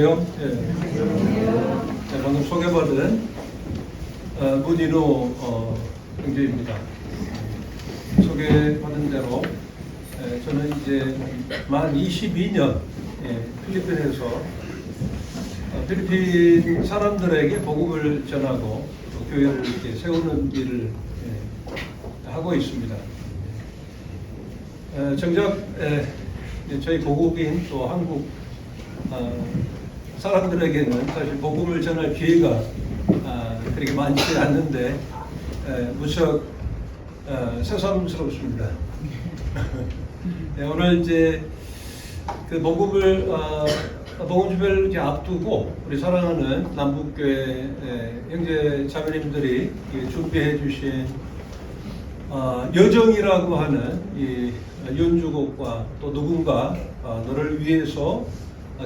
안녕하세요. 네, 방금 소개받은 문인호 형제입니다. 소개받은 대로 저는 이제 만 22년 필리핀에서 필리핀 사람들에게 복음을 전하고 또 교회를 이렇게 세우는 일을 하고 있습니다. 정작 저희 고국인 또 한국 사람들에게는 사실 복음을 전할 기회가 그렇게 많지 않는데 무척 새삼스럽습니다. 오늘 이제 그 복음을 복음 집회를 이제 앞두고 우리 사랑하는 남북교회 형제 자매님들이 준비해 주신 여정이라고 하는 이 연주곡과 또 누군가 너를 위해서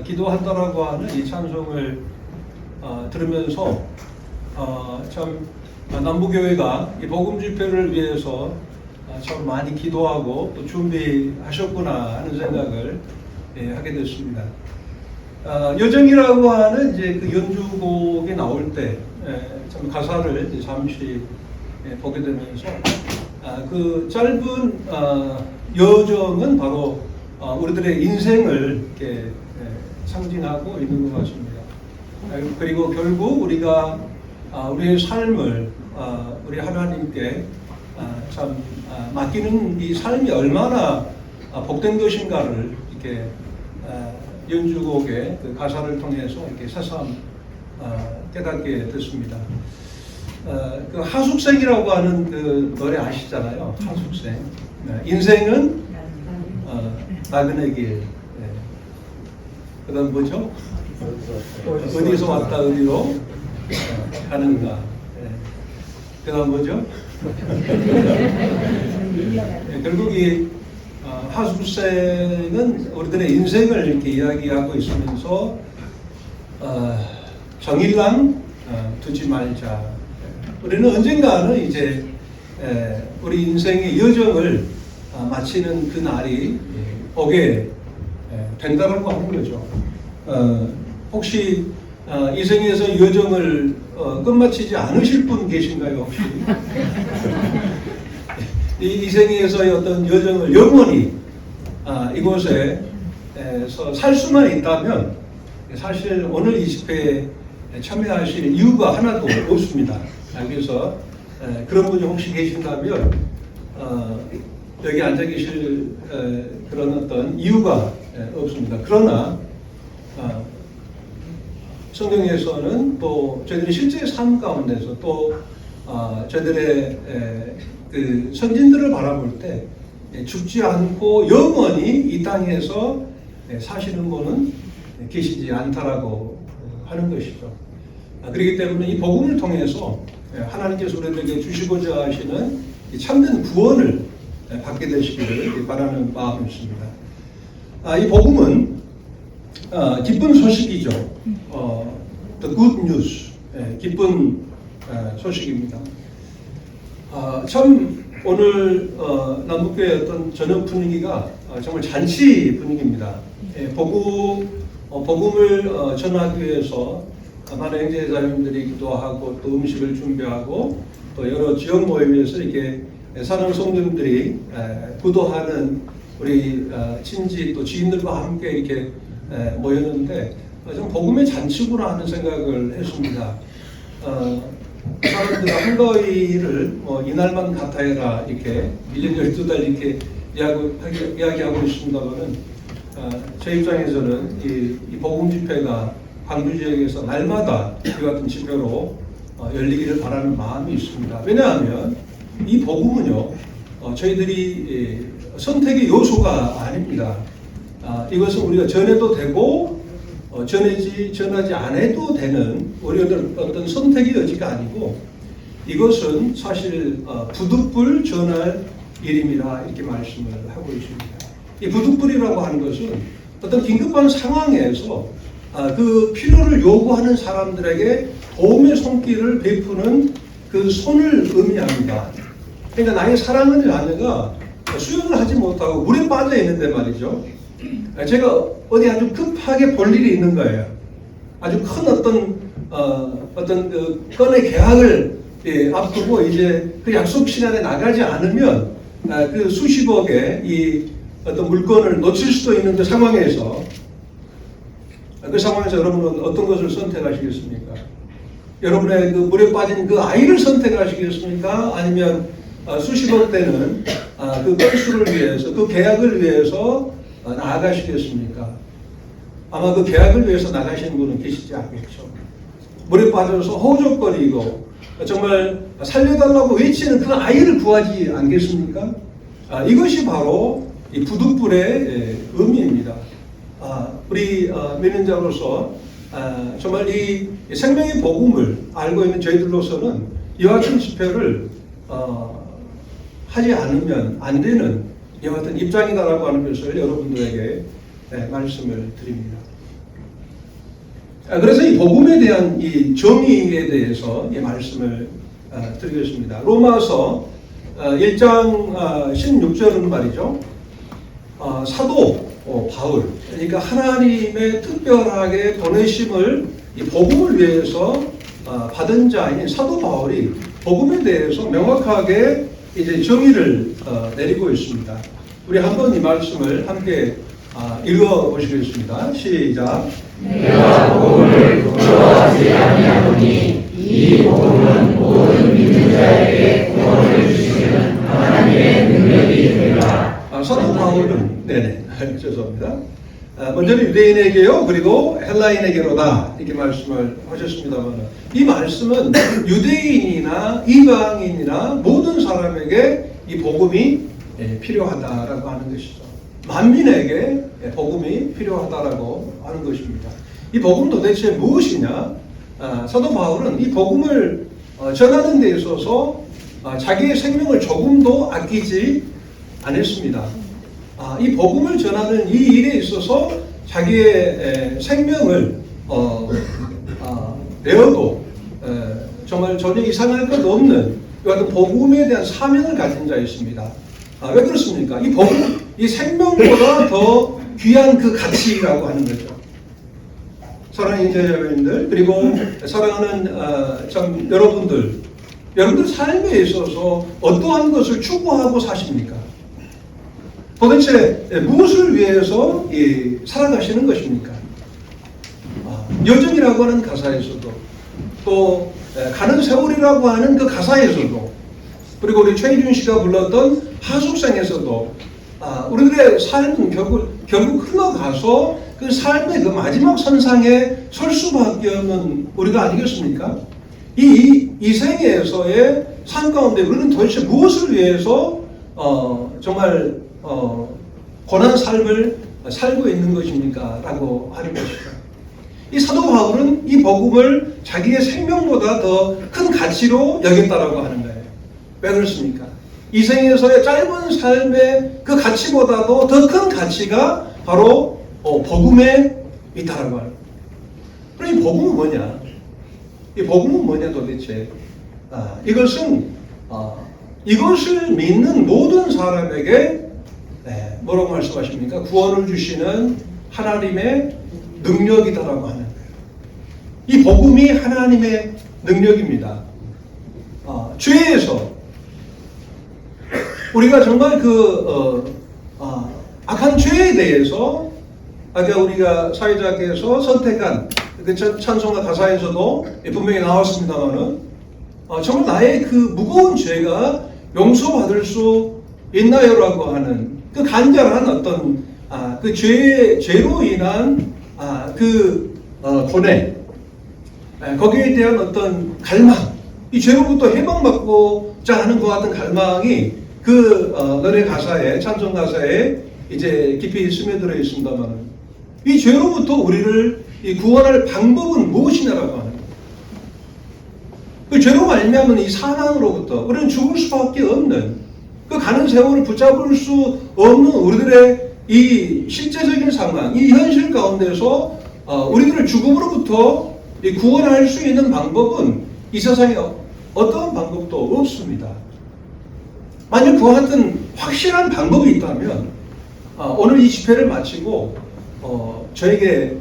기도한다라고 하는 이 찬송을 들으면서 참 남부교회가 이 복음 집회를 위해서 참 많이 기도하고 또 준비하셨구나 하는 생각을 하게 됐습니다. 여정이라고 하는 이제 그 연주곡이 나올 때 참 가사를 이제 잠시 보게 되면서 그 짧은 여정은 바로 우리들의 인생을 이렇게 상징하고 있는 것 같습니다. 그리고 결국 우리가 우리의 삶을 우리 하나님께 참 맡기는 이 삶이 얼마나 복된 것인가를 이렇게 연주곡의 그 가사를 통해서 이렇게 새삼 깨닫게 됐습니다. 그 하숙생이라고 하는 그 노래 아시잖아요. 하숙생. 인생은 나그네 길. 그다음 뭐죠? 어디서 왔다 어디로 가는가. 그다음 뭐죠? 결국 이 하숙생은 우리들의 인생을 이렇게 이야기하고 있으면서 정일랑 두지 말자. 우리는 언젠가는 이제 우리 인생의 여정을 마치는 그 날이 오게 된다라고 하는 거죠. 혹시 이 생에서 여정을 끝마치지 않으실 분 계신가요, 혹시? 이 생에서의 어떤 여정을 영원히 이곳에서 살 수만 있다면 사실 오늘 이 집회에 참여하실 이유가 하나도 없습니다. 그래서 그런 분이 혹시 계신다면 여기 앉아 계실 그런 어떤 이유가 없습니다. 그러나 성경에서는 또 저희들의 실제 삶 가운데서 또 저희들의 그 선진들을 바라볼 때 죽지 않고 영원히 이 땅에서 사시는 분은 계시지 않다라고 하는 것이죠. 그렇기 때문에 이 복음을 통해서 하나님께서 우리들에게 주시고자 하시는 참된 구원을 받게 되시기를 바라는 마음이 있습니다. 이 복음은 기쁜 소식이죠. The good news, 기쁜 소식입니다. 참 오늘 남북교회 어떤 저녁 분위기가 정말 잔치 분위기입니다. 복음을 전하기 위해서 많은 형제자매님들이 기도하고 또 음식을 준비하고 또 여러 지역 모임에서 이렇게 사랑 성도님들이 구도하는 우리 친지 또 지인들과 함께 이렇게 모였는데 좀 복음의 잔치구나 하는 생각을 했습니다. 사람들이 한가위를 이날만 같아해라 이렇게 1년 12달 이렇게 이야기하고 있습니다만은 제 입장에서는 이 복음 집회가 광주 지역에서 날마다 이 같은 집회로 열리기를 바라는 마음이 있습니다. 왜냐하면 이 복음은요 저희들이 선택의 요소가 아닙니다. 이것은 우리가 전해도 되고 전하지 않아도 되는 우리들 어떤 선택의 여지가 아니고 이것은 사실 부득불 전할 일임이라 이렇게 말씀을 하고 있습니다. 이 부득불이라고 하는 것은 어떤 긴급한 상황에서 그 필요를 요구하는 사람들에게 도움의 손길을 베푸는 그 손을 의미합니다. 그러니까 나의 사랑하는 자녀가 수영을 하지 못하고 물에 빠져 있는데 말이죠. 제가 어디 아주 급하게 볼 일이 있는 거예요. 아주 큰 어떤 그 건의 계약을 앞두고 이제 그 약속 시간에 나가지 않으면 그 수십억의 이 어떤 물건을 놓칠 수도 있는 그 상황에서 여러분은 어떤 것을 선택하시겠습니까? 여러분의 그 물에 빠진 그 아이를 선택하시겠습니까? 아니면 수십억 되는 그 건수를 위해서, 그 계약을 위해서 나아가시겠습니까? 아마 그 계약을 위해서 나가시는 분은 계시지 않겠죠. 물에 빠져서 허우적거리고 정말 살려달라고 외치는 그 아이를 구하지 않겠습니까? 이것이 바로 이 부득불의 의미입니다. 우리 민원자로서 정말 이 생명의 복음을 알고 있는 저희들로서는 이와 같은 집회를 하지 않으면 안 되는 이와 같은 입장이다라고 하는 것을 여러분들에게 말씀을 드립니다. 그래서 이 복음에 대한 이 정의에 대해서 이 말씀을 드리겠습니다. 로마서 1장 16절은 말이죠. 사도 바울, 그러니까 하나님의 특별하게 보내심을 이 복음을 위해서 받은 자인 사도 바울이 복음에 대해서 명확하게 이제 정의를 내리고 있습니다. 우리 한번 이 말씀을 함께 읽어 보시겠습니다. 시작. 내가 복음을 부끄러워하지 아니하노니 이 복음은 모든 믿는 자에게 구원을 주시는 하나님의 능력이 되라. 사도 바울은 죄송합니다. 먼저는 유대인에게요, 그리고 헬라인에게로다 이렇게 말씀을 하셨습니다만, 이 말씀은 유대인이나 이방인이나 모든 사람에게 이 복음이 필요하다라고 하는 것이죠. 만민에게 복음이 필요하다라고 하는 것입니다. 이 복음 도대체 무엇이냐? 사도 바울은 이 복음을 전하는 데 있어서 자기의 생명을 조금도 아끼지 않았습니다. 이 복음을 전하는 이 일에 있어서 자기의 생명을 내어도 정말 전혀 이상할 것 없는 이 같은 복음에 대한 사명을 가진 자였습니다. 왜 그렇습니까? 이 복음, 이 생명보다 더 귀한 그 가치라고 하는 거죠. 사랑하는 여러분들, 그리고 사랑하는 참 여러분들 삶에 있어서 어떠한 것을 추구하고 사십니까? 도대체 무엇을 위해서 살아가시는 것입니까? 여정이라고 하는 가사에서도, 또 가는 세월이라고 하는 그 가사에서도, 그리고 우리 최희준 씨가 불렀던 하숙생에서도 우리들의 삶은 결국 흘러가서 그 삶의 그 마지막 선상에 설 수밖에 없는 우리가 아니겠습니까? 이 생에서의 삶 가운데 우리는 도대체 무엇을 위해서 정말 고난 삶을 살고 있는 것입니까? 라고 하는 것이죠. 이 사도 바울은 이 복음을 자기의 생명보다 더 큰 가치로 여겼다라고 하는 거예요. 왜 그렇습니까? 이 생에서의 짧은 삶의 그 가치보다도 더 큰 가치가 바로 복음에 있다라고 하는 거예요. 그럼 이 복음은 뭐냐? 이 복음은 뭐냐 도대체? 이것을 믿는 모든 사람에게 뭐라고 말씀하십니까? 구원을 주시는 하나님의 능력이다라고 하는 거예요. 이 복음이 하나님의 능력입니다. 죄에서 우리가 정말 악한 죄에 대해서 아까 우리가 사회자께서 선택한 그 찬송가 가사에서도 분명히 나왔습니다만은 정말 나의 그 무거운 죄가 용서받을 수 있나요라고 하는 그 간절한 어떤 그 죄로 인한 고뇌, 거기에 대한 어떤 갈망, 이 죄로부터 해방받고자 하는 것 같은 갈망이 그 노래 가사에, 찬송 가사에 이제 깊이 스며들어 있습니다만, 이 죄로부터 우리를 구원할 방법은 무엇이냐라고 하는 거예요. 그 죄로 말미암은 이 사망으로부터 우리는 죽을 수밖에 없는, 그 가는 세월을 붙잡을 수 없는 우리들의 이 실제적인 상황, 이 현실 가운데서 우리들을 죽음으로부터 구원할 수 있는 방법은 이 세상에 어떤 방법도 없습니다. 만약 그와 같은 확실한 방법이 있다면 오늘 이 집회를 마치고 저에게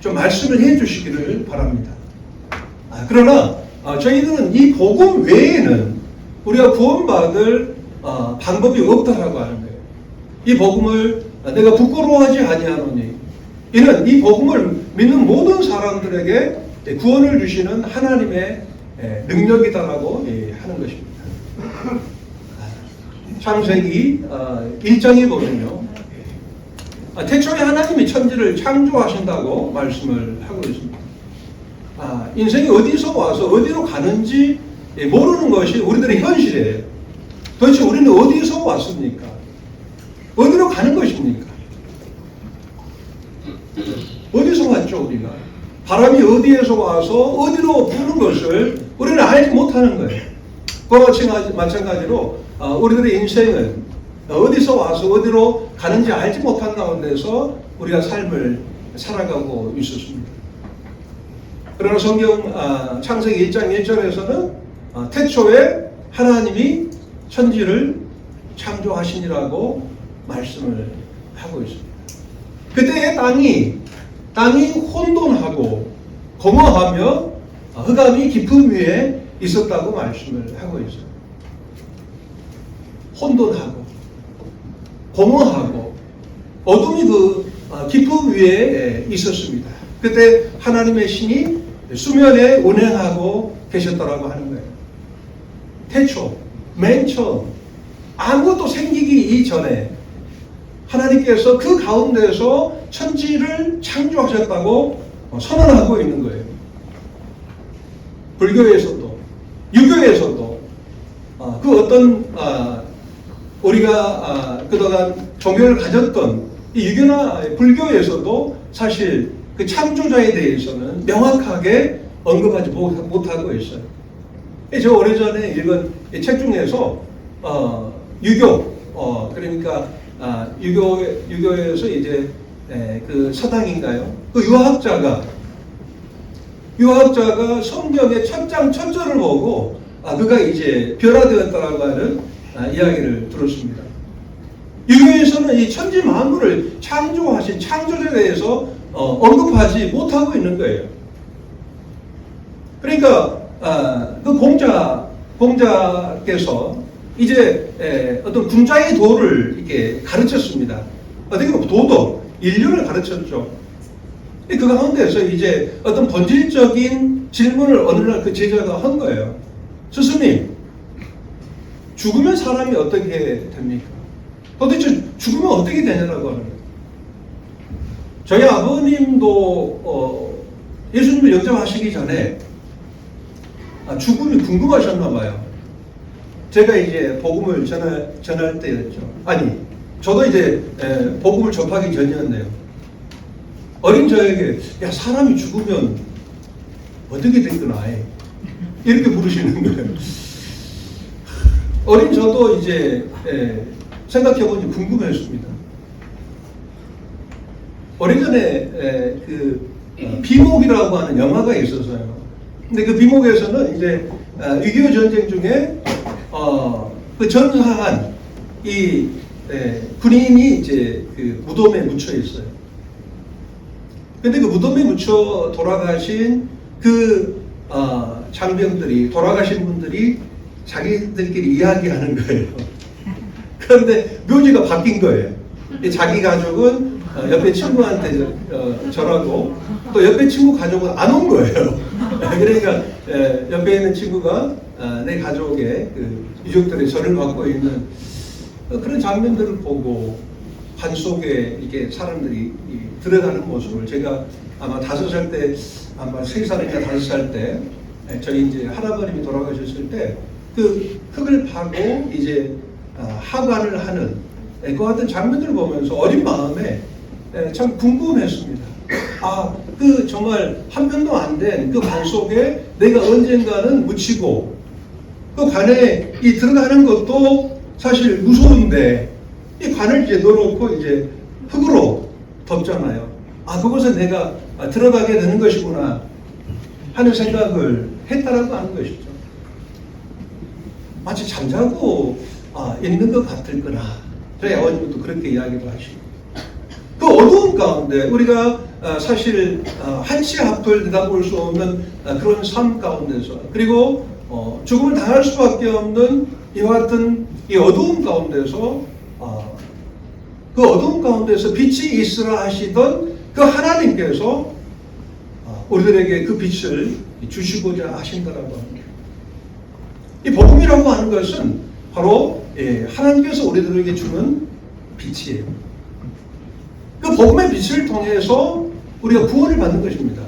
좀 말씀을 해 주시기를 바랍니다. 그러나 저희들은 이 복음 외에는 우리가 구원받을 방법이 없다라고 하는 거예요. 이 복음을 내가 부끄러워하지 아니하노니 이는 이 복음을 믿는 모든 사람들에게 구원을 주시는 하나님의 능력이다라고 하는 것입니다. 창세기 1장에 보면요. 태초에 하나님이 천지를 창조하신다고 말씀을 하고 있습니다. 인생이 어디서 와서 어디로 가는지 모르는 것이 우리들의 현실이에요. 도대체 우리는 어디서 왔습니까? 어디로 가는 것입니까? 어디서 왔죠, 우리가? 바람이 어디에서 와서 어디로 부는 것을 우리는 알지 못하는 거예요. 그와 마찬가지로 우리들의 인생은 어디서 와서 어디로 가는지 알지 못한 가운데서 우리가 삶을 살아가고 있었습니다. 그러나 성경 창세기 1장 1절에서는 태초에 하나님이 천지를 창조하시니라고 말씀을 하고 있습니다. 그때 땅이 혼돈하고 공허하며 흑암이 깊음 위에 있었다고 말씀을 하고 있어요. 혼돈하고 공허하고 어둠이 그 깊음 위에 있었습니다. 그때 하나님의 신이 수면에 운행하고 계셨다라고 하는 거예요. 태초, 맨 처음 아무것도 생기기 이전에 하나님께서 그 가운데서 천지를 창조하셨다고 선언하고 있는 거예요. 불교에서도 유교에서도 그 어떤 우리가 그동안 종교를 가졌던 이 유교나 불교에서도 사실 그 창조자에 대해서는 명확하게 언급하지 못하고 있어요. 저 오래전에 읽은 책 중에서 유교 그러니까 유교에서 이제 그 서당인가요? 그 유학자가 성경의 첫 장 첫 절을 보고 그가 이제 변화되었다라고 하는 이야기를 들었습니다. 유교에서는 이 천지 만물을 창조하신 창조자에 대해서 언급하지 못하고 있는 거예요. 그러니까 그 공자께서 이제 어떤 군자의 도를 이렇게 가르쳤습니다. 어떻게 보면 도덕, 인륜을 가르쳤죠. 그 가운데서 이제 어떤 본질적인 질문을 어느 날 그 제자가 한 거예요. 스승님, 죽으면 사람이 어떻게 됩니까? 도대체 죽으면 어떻게 되냐라고 하는 거예요. 저희 아버님도 예수님을 영접하시기 전에 죽음이 궁금하셨나 봐요. 제가 이제 복음을 전할 때였죠. 아니, 저도 이제 복음을 접하기 전이었네요. 어린 저에게 야 사람이 죽으면 어떻게 됐구나 이렇게 물으시는 거예요. 어린 저도 이제 생각해보니 궁금했습니다. 오래전에 그 비목이라고 하는 영화가 있었어요. 근데 그 비목에서는 이제 6.25 전쟁 중에 그 전사한 이 군인이 이제 그 무덤에 묻혀 있어요. 근데 그 무덤에 묻혀 돌아가신 그 장병들이 돌아가신 분들이 자기들끼리 이야기하는 거예요. 그런데 묘지가 바뀐 거예요. 자기 가족은 옆에 친구한테 절하고 또 옆에 친구 가족은 안 온 거예요. 그러니까 옆에 있는 친구가 내 가족의 그 유족들의 절을 받고 있는 그런 장면들을 보고 관 속에 이렇게 사람들이 들어가는 모습을 제가 아마 5살 때, 아마 3살이나 5살 때 저희 이제 할아버님이 돌아가셨을 때 그 흙을 파고 이제 하관을 하는 그 같은 장면들을 보면서 어린 마음에 참 궁금했습니다. 그 정말 한 편도 안 된 그 관 속에 내가 언젠가는 묻히고 그 관에 들어가는 것도 사실 무서운데 이 관을 이제 넣어놓고 이제 흙으로 덮잖아요. 그곳에 내가 들어가게 되는 것이구나 하는 생각을 했다라고 하는 것이죠. 마치 잠자고 있는 것 같을 거나 저희 아버님도 그렇게 이야기도 하시고 그 어두운 어두운 가운데 우리가 사실 한치 앞을 내다볼 수 없는 그런 삶 가운데서 그리고 죽음을 당할 수밖에 없는 이와 같은 이 어두운 가운데서 그 어두운 가운데서 빛이 있으라 하시던 그 하나님께서 우리들에게 그 빛을 주시고자 하신다라고 합니다. 이 복음이라고 하는 것은 바로 하나님께서 우리들에게 주는 빛이에요. 그 복음의 빛을 통해서 우리가 구원을 받는 것입니다.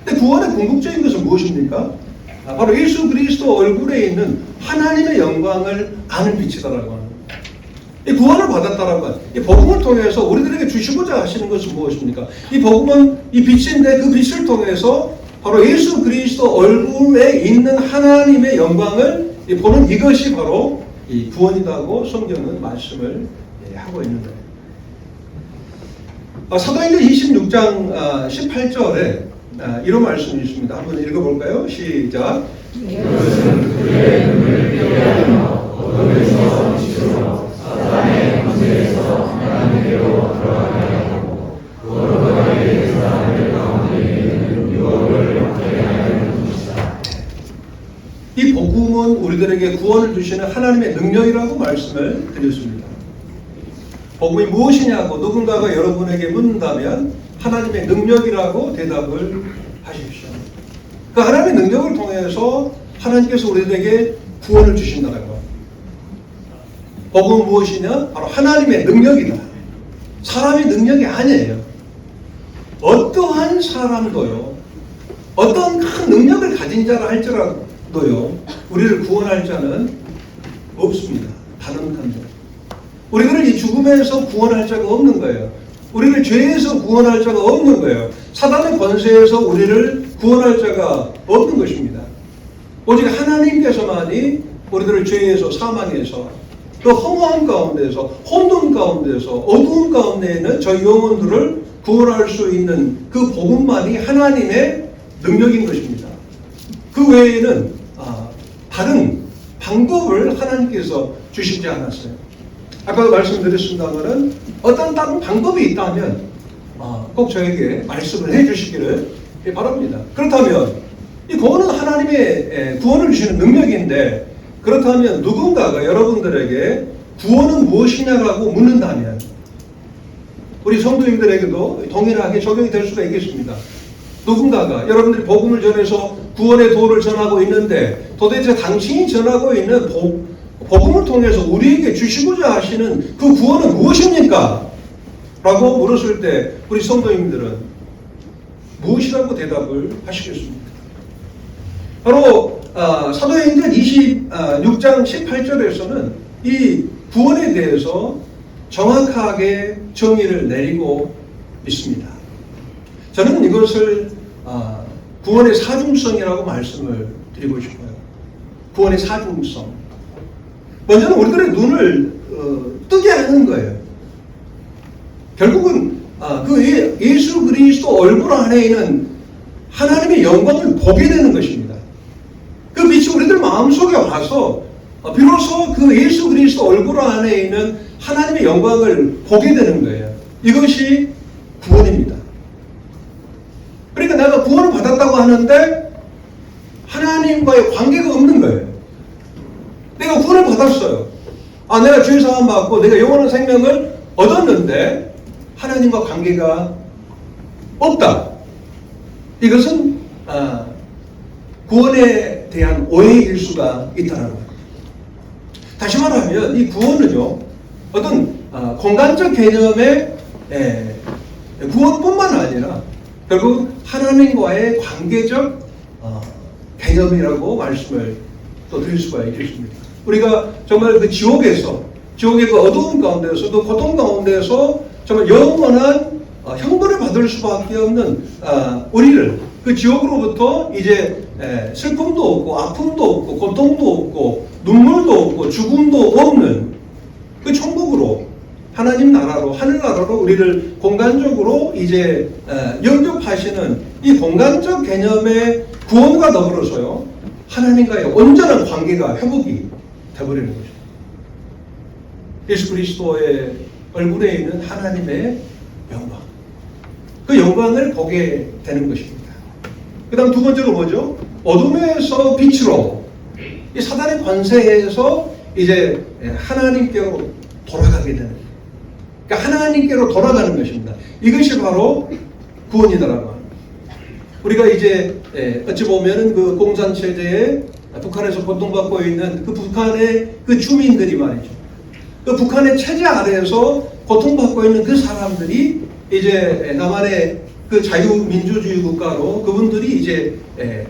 근데 구원의 궁극적인 것은 무엇입니까? 바로 예수 그리스도 얼굴에 있는 하나님의 영광을 아는 빛이다라고 하는 거예요. 이 구원을 받았다라고 하는 이 복음을 통해서 우리들에게 주시고자 하시는 것은 무엇입니까? 이 복음은 이 빛인데 그 빛을 통해서 바로 예수 그리스도 얼굴에 있는 하나님의 영광을 보는 이것이 바로 이 구원이라고 성경은 말씀을 하고 있는 거예요. 사도행전 26장 18절에 이런 말씀이 있습니다. 한번 읽어볼까요? 시작. 이것은 그의 눈을 뜨게 하며 어둠에서 빛으로 사단의 권세에서 하나님께로 들어가게 하고 거룩하게 사람들 가운데 있는 유혹을 받게 하는 것이다. 이 복음은 우리들에게 구원을 주시는 하나님의 능력이라고 말씀을 드렸습니다. 복음이 무엇이냐고 누군가가 여러분에게 묻는다면 하나님의 능력이라고 대답을 하십시오. 그 하나님의 능력을 통해서 하나님께서 우리들에게 구원을 주신다는 것. 복음은 무엇이냐? 바로 하나님의 능력이다. 사람의 능력이 아니에요. 어떠한 사람도요, 어떤 큰 능력을 가진 자라 할지라도요, 우리를 구원할 자는 없습니다. 단 한 명. 우리들은 이 죽음에서 구원할 자가 없는 거예요. 우리를 죄에서 구원할 자가 없는 거예요. 사단의 권세에서 우리를 구원할 자가 없는 것입니다. 오직 하나님께서만이 우리들을 죄에서 사망에서 그 허무함 가운데서 혼돈 가운데서 어두운 가운데 있는 저희 영혼들을 구원할 수 있는 그 복음만이 하나님의 능력인 것입니다. 그 외에는 다른 방법을 하나님께서 주시지 않았어요. 아까도 말씀드렸습니다만은 어떤 다른 방법이 있다면 꼭 저에게 말씀을 해주시기를 바랍니다. 그렇다면 이 구원은 하나님의 구원을 주시는 능력인데 그렇다면 누군가가 여러분들에게 구원은 무엇이냐라고 묻는다면 우리 성도님들에게도 동일하게 적용이 될 수가 있겠습니다. 누군가가 여러분들이 복음을 전해서 구원의 도를 전하고 있는데 도대체 당신이 전하고 있는 복음을 통해서 우리에게 주시고자 하시는 그 구원은 무엇입니까? 라고 물었을 때 우리 성도님들은 무엇이라고 대답을 하시겠습니까? 바로 사도행전 26장 18절에서는 이 구원에 대해서 정확하게 정의를 내리고 있습니다. 저는 이것을 구원의 사중성이라고 말씀을 드리고 싶어요. 구원의 사중성. 먼저는 우리들의 눈을 뜨게 하는 거예요. 결국은 그 예수 그리스도 얼굴 안에 있는 하나님의 영광을 보게 되는 것입니다. 그 빛이 우리들 마음속에 와서 비로소 그 예수 그리스도 얼굴 안에 있는 하나님의 영광을 보게 되는 거예요. 이것이 구원입니다. 그러니까 내가 구원을 받았다고 하는데 하나님과의 관계가 없는 거예요. 내가 구원을 받았어요. 내가 죄 사함 받고 내가 영원한 생명을 얻었는데 하나님과 관계가 없다. 이것은 구원에 대한 오해일 수가 있다는 거예요. 다시 말하면 이 구원은요, 어떤 공간적 개념의 구원뿐만 아니라 결국 하나님과의 관계적 개념이라고 말씀을 또 드릴 수가 있겠습니다. 우리가 정말 그 지옥의 그 어두운 가운데서 또 고통 가운데서 정말 영원한 형벌을 받을 수밖에 없는 우리를 그 지옥으로부터 이제 슬픔도 없고 아픔도 없고 고통도 없고 눈물도 없고 죽음도 없는 그 천국으로 하나님 나라로 하늘나라로 우리를 공간적으로 이제 영접하시는 이 공간적 개념의 구원과 더불어서요 하나님과의 온전한 관계가 회복이 되어버리는 것입니다. 예수 그리스도의 얼굴에 있는 하나님의 영광. 그 영광을 보게 되는 것입니다. 그 다음 두 번째로 뭐죠? 어둠에서 빛으로, 이 사단의 권세에서 이제 하나님께로 돌아가게 되는, 그러니까 하나님께로 돌아가는 것입니다. 이것이 바로 구원이다라고 합니다. 우리가 이제 어찌 보면은 그 공산체제에 북한에서 고통받고 있는 그 북한의 그 주민들이 말이죠. 그 북한의 체제 아래에서 고통받고 있는 그 사람들이 이제 남한의 그 자유민주주의 국가로 그분들이 이제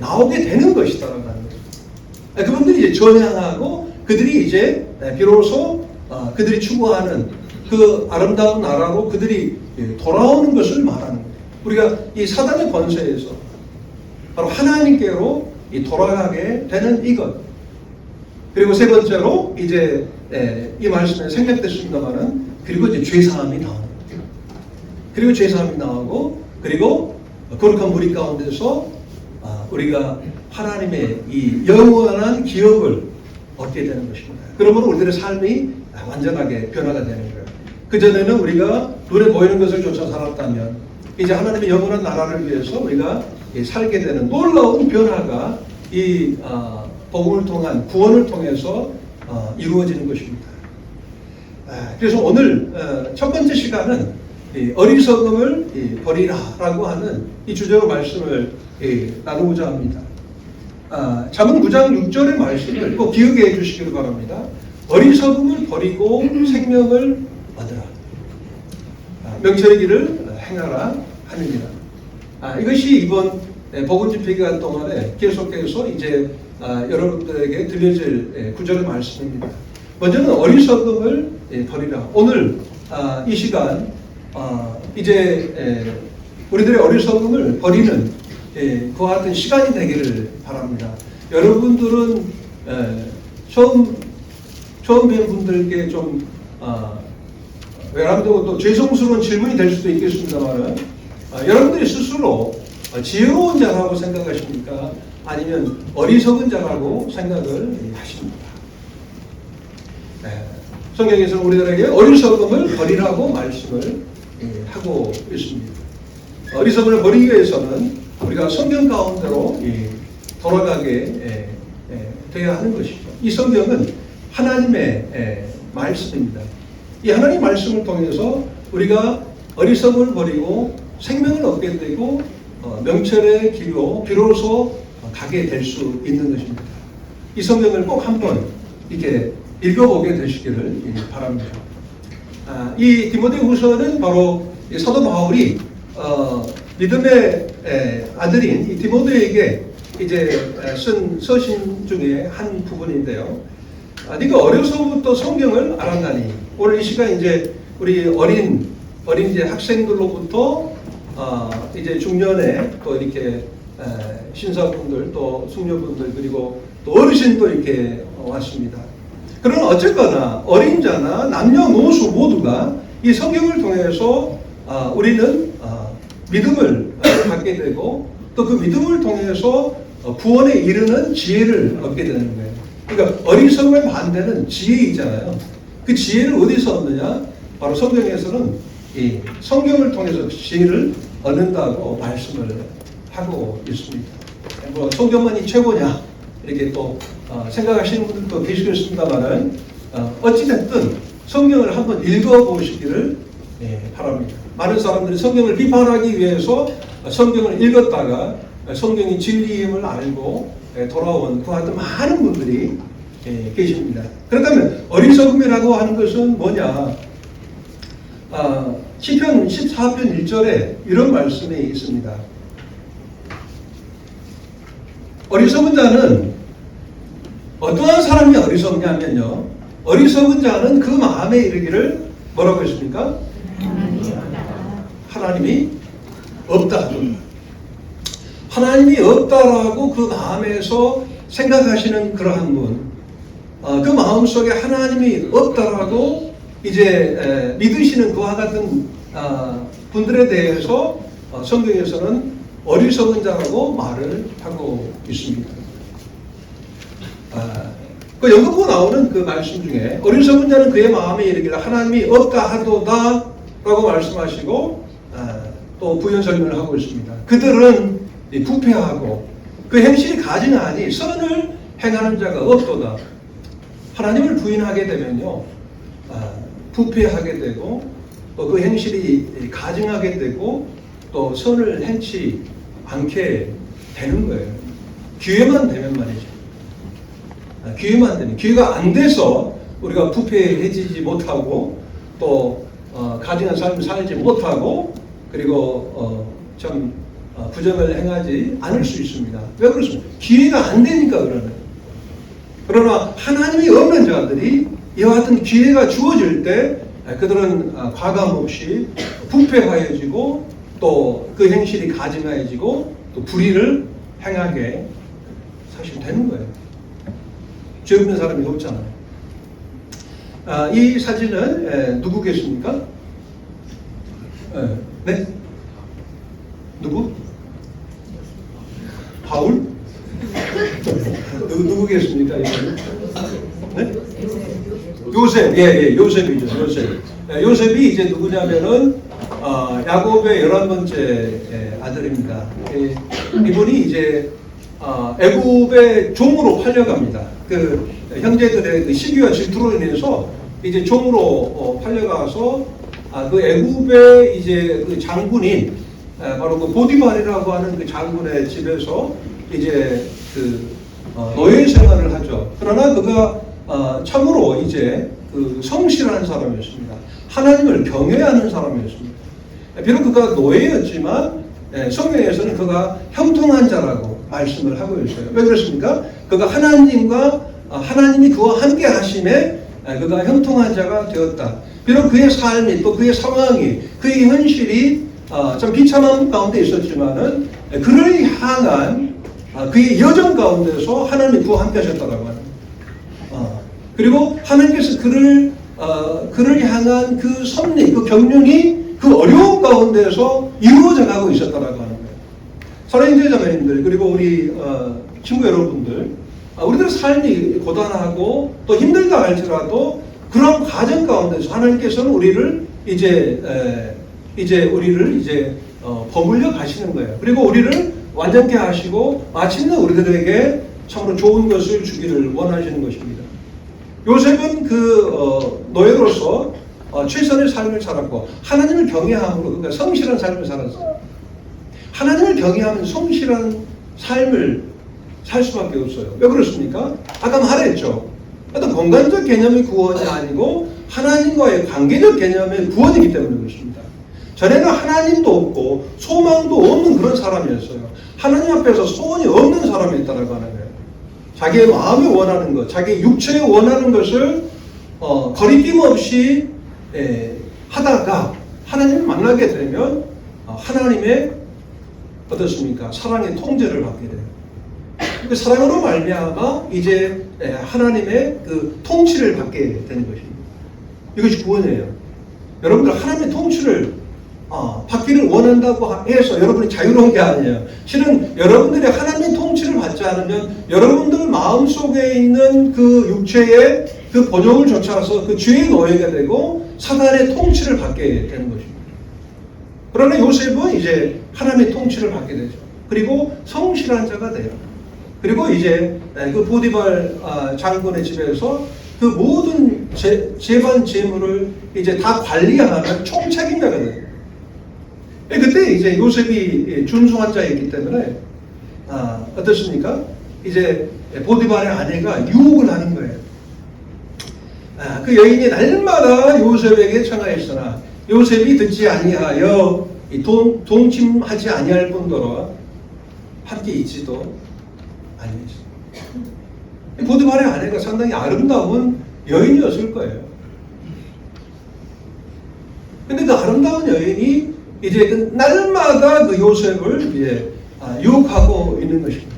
나오게 되는 것이다라고 하는 거죠. 그분들이 이제 전향하고 그들이 이제 비로소 그들이 추구하는 그 아름다운 나라로 그들이 돌아오는 것을 말하는 거예요. 우리가 이 사단의 권세에서 바로 하나님께로 돌아가게 되는 이것. 그리고 세 번째로 이제 이 말씀에 생략됐습니다만은 그리고 이제 죄사함이 나옵니다. 그리고 죄사함이 나오고 그리고 거룩한 무리 가운데서 우리가 하나님의 이 영원한 기업을 얻게 되는 것입니다. 그러므로 우리들의 삶이 완전하게 변화가 되는 거예요. 그전에는 우리가 눈에 보이는 것을 쫓아 살았다면 이제 하나님의 영원한 나라를 위해서 우리가 살게 되는 놀라운 변화가 이 복음을 통한 구원을 통해서 이루어지는 것입니다. 그래서 오늘 첫 번째 시간은 어리석음을 버리라라고 하는 이 주제로 말씀을 나누고자 합니다. 잠언 9장 6절의 말씀을 꼭 기억해 주시기를 바랍니다. 어리석음을 버리고 생명을 얻으라. 명철의 길을 행하라 하느니라. 이것이 이번 복음 집회 기간 동안에 계속해서 이제 여러분들에게 들려질 구절의 말씀입니다. 먼저는 어리석음을 버리라. 오늘 이 시간 이제 우리들의 어리석음을 버리는 그와 같은 시간이 되기를 바랍니다. 여러분들은 처음 뵌 분들께 좀 외람되고 또 죄송스러운 질문이 될 수도 있겠습니다만 여러분들이 스스로 지혜로운 자라고 생각하십니까? 아니면 어리석은 자라고 생각을 하십니까? 성경에서는 우리들에게 어리석음을 버리라고 말씀을 하고 있습니다. 어리석음을 버리기 위해서는 우리가 성경 가운데로 돌아가게 되어야 하는 것이죠. 이 성경은 하나님의 말씀입니다. 이 하나님 말씀을 통해서 우리가 어리석음을 버리고 생명을 얻게 되고 명철의 길로 비로소 가게 될 수 있는 것입니다. 이 성경을 꼭 한번 이렇게 읽어보게 되시기를 바랍니다. 이 디모데후서는 바로 사도 바울이 믿음의 아들인 이 디모데에게 이제 쓴 서신 중에 한 부분인데요. 네가 어려서부터 성경을 알았나니. 오늘 이 시간 이제 우리 어린 이제 학생들로부터 이제 중년에 또 이렇게 신사분들 또 숙녀분들 그리고 또 어르신도 이렇게 왔습니다. 그러나 어쨌거나 어린 자나 남녀노소 모두가 이 성경을 통해서 우리는 믿음을 갖게 되고 또 그 믿음을 통해서 구원에 이르는 지혜를 얻게 되는 거예요. 그러니까 어리석음의 반대는 지혜이잖아요. 그 지혜를 어디서 얻느냐? 바로 성경에서는 이 성경을 통해서 지혜를 얻는다고 말씀을 하고 있습니다. 뭐 성경만이 최고냐 이렇게 또 생각하시는 분들도 계시겠습니다만은 어찌됐든 성경을 한번 읽어보시기를 바랍니다. 많은 사람들이 성경을 비판하기 위해서 성경을 읽었다가 성경이 진리임을 알고 돌아온 그와 같은 많은 분들이 계십니다. 그렇다면 어리석음이라고 하는 것은 뭐냐? 시편 14편 1절에 이런 말씀이 있습니다. 어리석은 자는 어떠한 사람이 어리석냐면요. 어리석은 자는 그 마음에 이르기를 뭐라고 했습니까? 하나님이 없다. 하나님이 없다라고 그 마음에서 생각하시는 그러한 분, 그 마음속에 하나님이 없다라고 이제 믿으시는 그와 같은 분들에 대해서 성경에서는 어리석은 자라고 말을 하고 있습니다. 그 연극고 나오는 그 말씀 중에 어리석은 자는 그의 마음에 이르기를 하나님이 없다 하도다 라고 말씀하시고 또 부연 설명을 하고 있습니다. 그들은 부패하고 그 행실이 가증하니 선을 행하는 자가 없도다. 하나님을 부인하게 되면요, 부패하게 되고 또 그 행실이 가증하게 되고 또 선을 행치 않게 되는 거예요. 기회만 되면 말이죠. 기회만 되면, 기회가 안 돼서 우리가 부패해지지 못하고 또 가증한 삶을 살지 못하고 그리고 좀 부정을 행하지 않을 수 있습니다. 왜 그렇습니까? 기회가 안 되니까 그러는 거예요. 그러나 하나님이 없는 자들이 이와 같은 기회가 주어질 때 그들은 과감 없이 부패하여지고 또 그 행실이 가증하여지고 또 불의를 행하게 사실 되는 거예요. 죄 없는 사람이 없잖아요. 이 사진은 누구겠습니까? 네? 누구? 바울? 누구겠습니까? 네? 요셉, 예, 요셉이죠, 요셉. 요셉이 이제 누구냐면은, 야곱의 11번째 아들입니다. 이분이 이제, 애굽의 종으로 팔려갑니다. 그 형제들의 그 시기와 질투로 인해서 이제 종으로 팔려가서, 그 애굽의 이제 그 장군인, 바로 그 보디발이라고 하는 그 장군의 집에서 이제 그 노예 생활을 하죠. 그러나 그가 참으로 이제 그 성실한 사람이었습니다. 하나님을 경외하는 사람이었습니다. 비록 그가 노예였지만 성경에서는 그가 형통한 자라고 말씀을 하고 있어요. 왜 그렇습니까? 그가 하나님이 그와 함께 하심에 그가 형통한 자가 되었다. 비록 그의 삶이 또 그의 상황이 그의 현실이 좀 비참한 가운데 있었지만은 그를 향한 그의 여정 가운데서 하나님이 그와 함께 하셨다라고 하는 거예요. 그리고 하나님께서 그를 향한 그 섭리, 그 경륜이 그 어려운 가운데서 이루어져 가고 있었다라고 하는 거예요. 사랑하는 자매님들, 그리고 우리 친구 여러분들, 우리들의 삶이 고단하고 또 힘들다 할지라도 그런 과정 가운데서 하나님께서는 우리를 버물려 가시는 거예요. 그리고 우리를 완전케 하시고 마침내 우리들에게 참으로 좋은 것을 주기를 원하시는 것입니다. 요셉은 노예로서 최선의 삶을 살았고 하나님을 경외함으로, 그러니까 성실한 삶을 살았어요. 하나님을 경외하면 성실한 삶을 살 수밖에 없어요. 왜 그렇습니까? 아까 말했죠. 어떤 공간적 개념의 구원이 아니고 하나님과의 관계적 개념의 구원이기 때문에 그렇습니다. 전에는 하나님도 없고 소망도 없는 그런 사람이었어요. 하나님 앞에서 소원이 없는 사람이었다라고 하는 거예요. 자기의 마음이 원하는 것, 자기의 육체에 원하는 것을 거리낌 없이 하다가 하나님을 만나게 되면 하나님의 어떻습니까? 사랑의 통제를 받게 돼요. 그 사랑으로 말미암아 이제 하나님의 그 통치를 받게 되는 것입니다. 이것이 구원이에요. 여러분들 하나님의 통치를 받기를 원한다고 해서 여러분이 자유로운 게 아니에요. 실은 여러분들이 하나님의 통치를 받지 않으면 여러분들 마음속에 있는 그 육체의 그 본욕을 쫓아서 그 죄의 노예가 되고 사단의 통치를 받게 되는 것입니다. 그러나 요셉은 이제 하나님의 통치를 받게 되죠. 그리고 성실한 자가 돼요. 그리고 이제 그 보디발 장군의 집에서 그 모든 재반 재물을 이제 다 관리하는 총책임자가 돼요. 그때 이제 요셉이 준수한 자였기 때문에 어떻습니까? 이제 보디발의 아내가 유혹을 하는 거예요. 그 여인이 날마다 요셉에게 청하였으나 요셉이 듣지 아니하여 동침하지 아니할 뿐더러 함께 있지도 아니했어요. 보디발의 아내가 상당히 아름다운 여인이었을 거예요. 근데 그 아름다운 여인이 이제 그 날마다 그 요셉을 이제 유혹하고 있는 것입니다.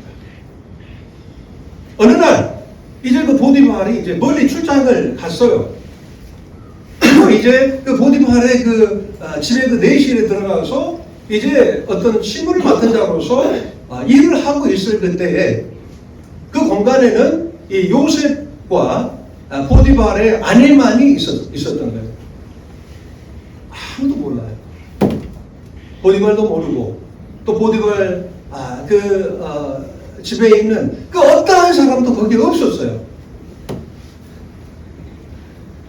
어느 날 이제 그 보디발이 이제 멀리 출장을 갔어요. 그리고 이제 그 보디발의 그 집에 그 내실에 들어가서 이제 어떤 식물을 맡은 자로서 일을 하고 있을 그때에 그 공간에는 이 요셉과 보디발의 아내만이 있었던 거예요. 아무도 몰라요. 보디발도 모르고 또 보디발 집에 있는 그 어떠한 사람도 거기에 없었어요.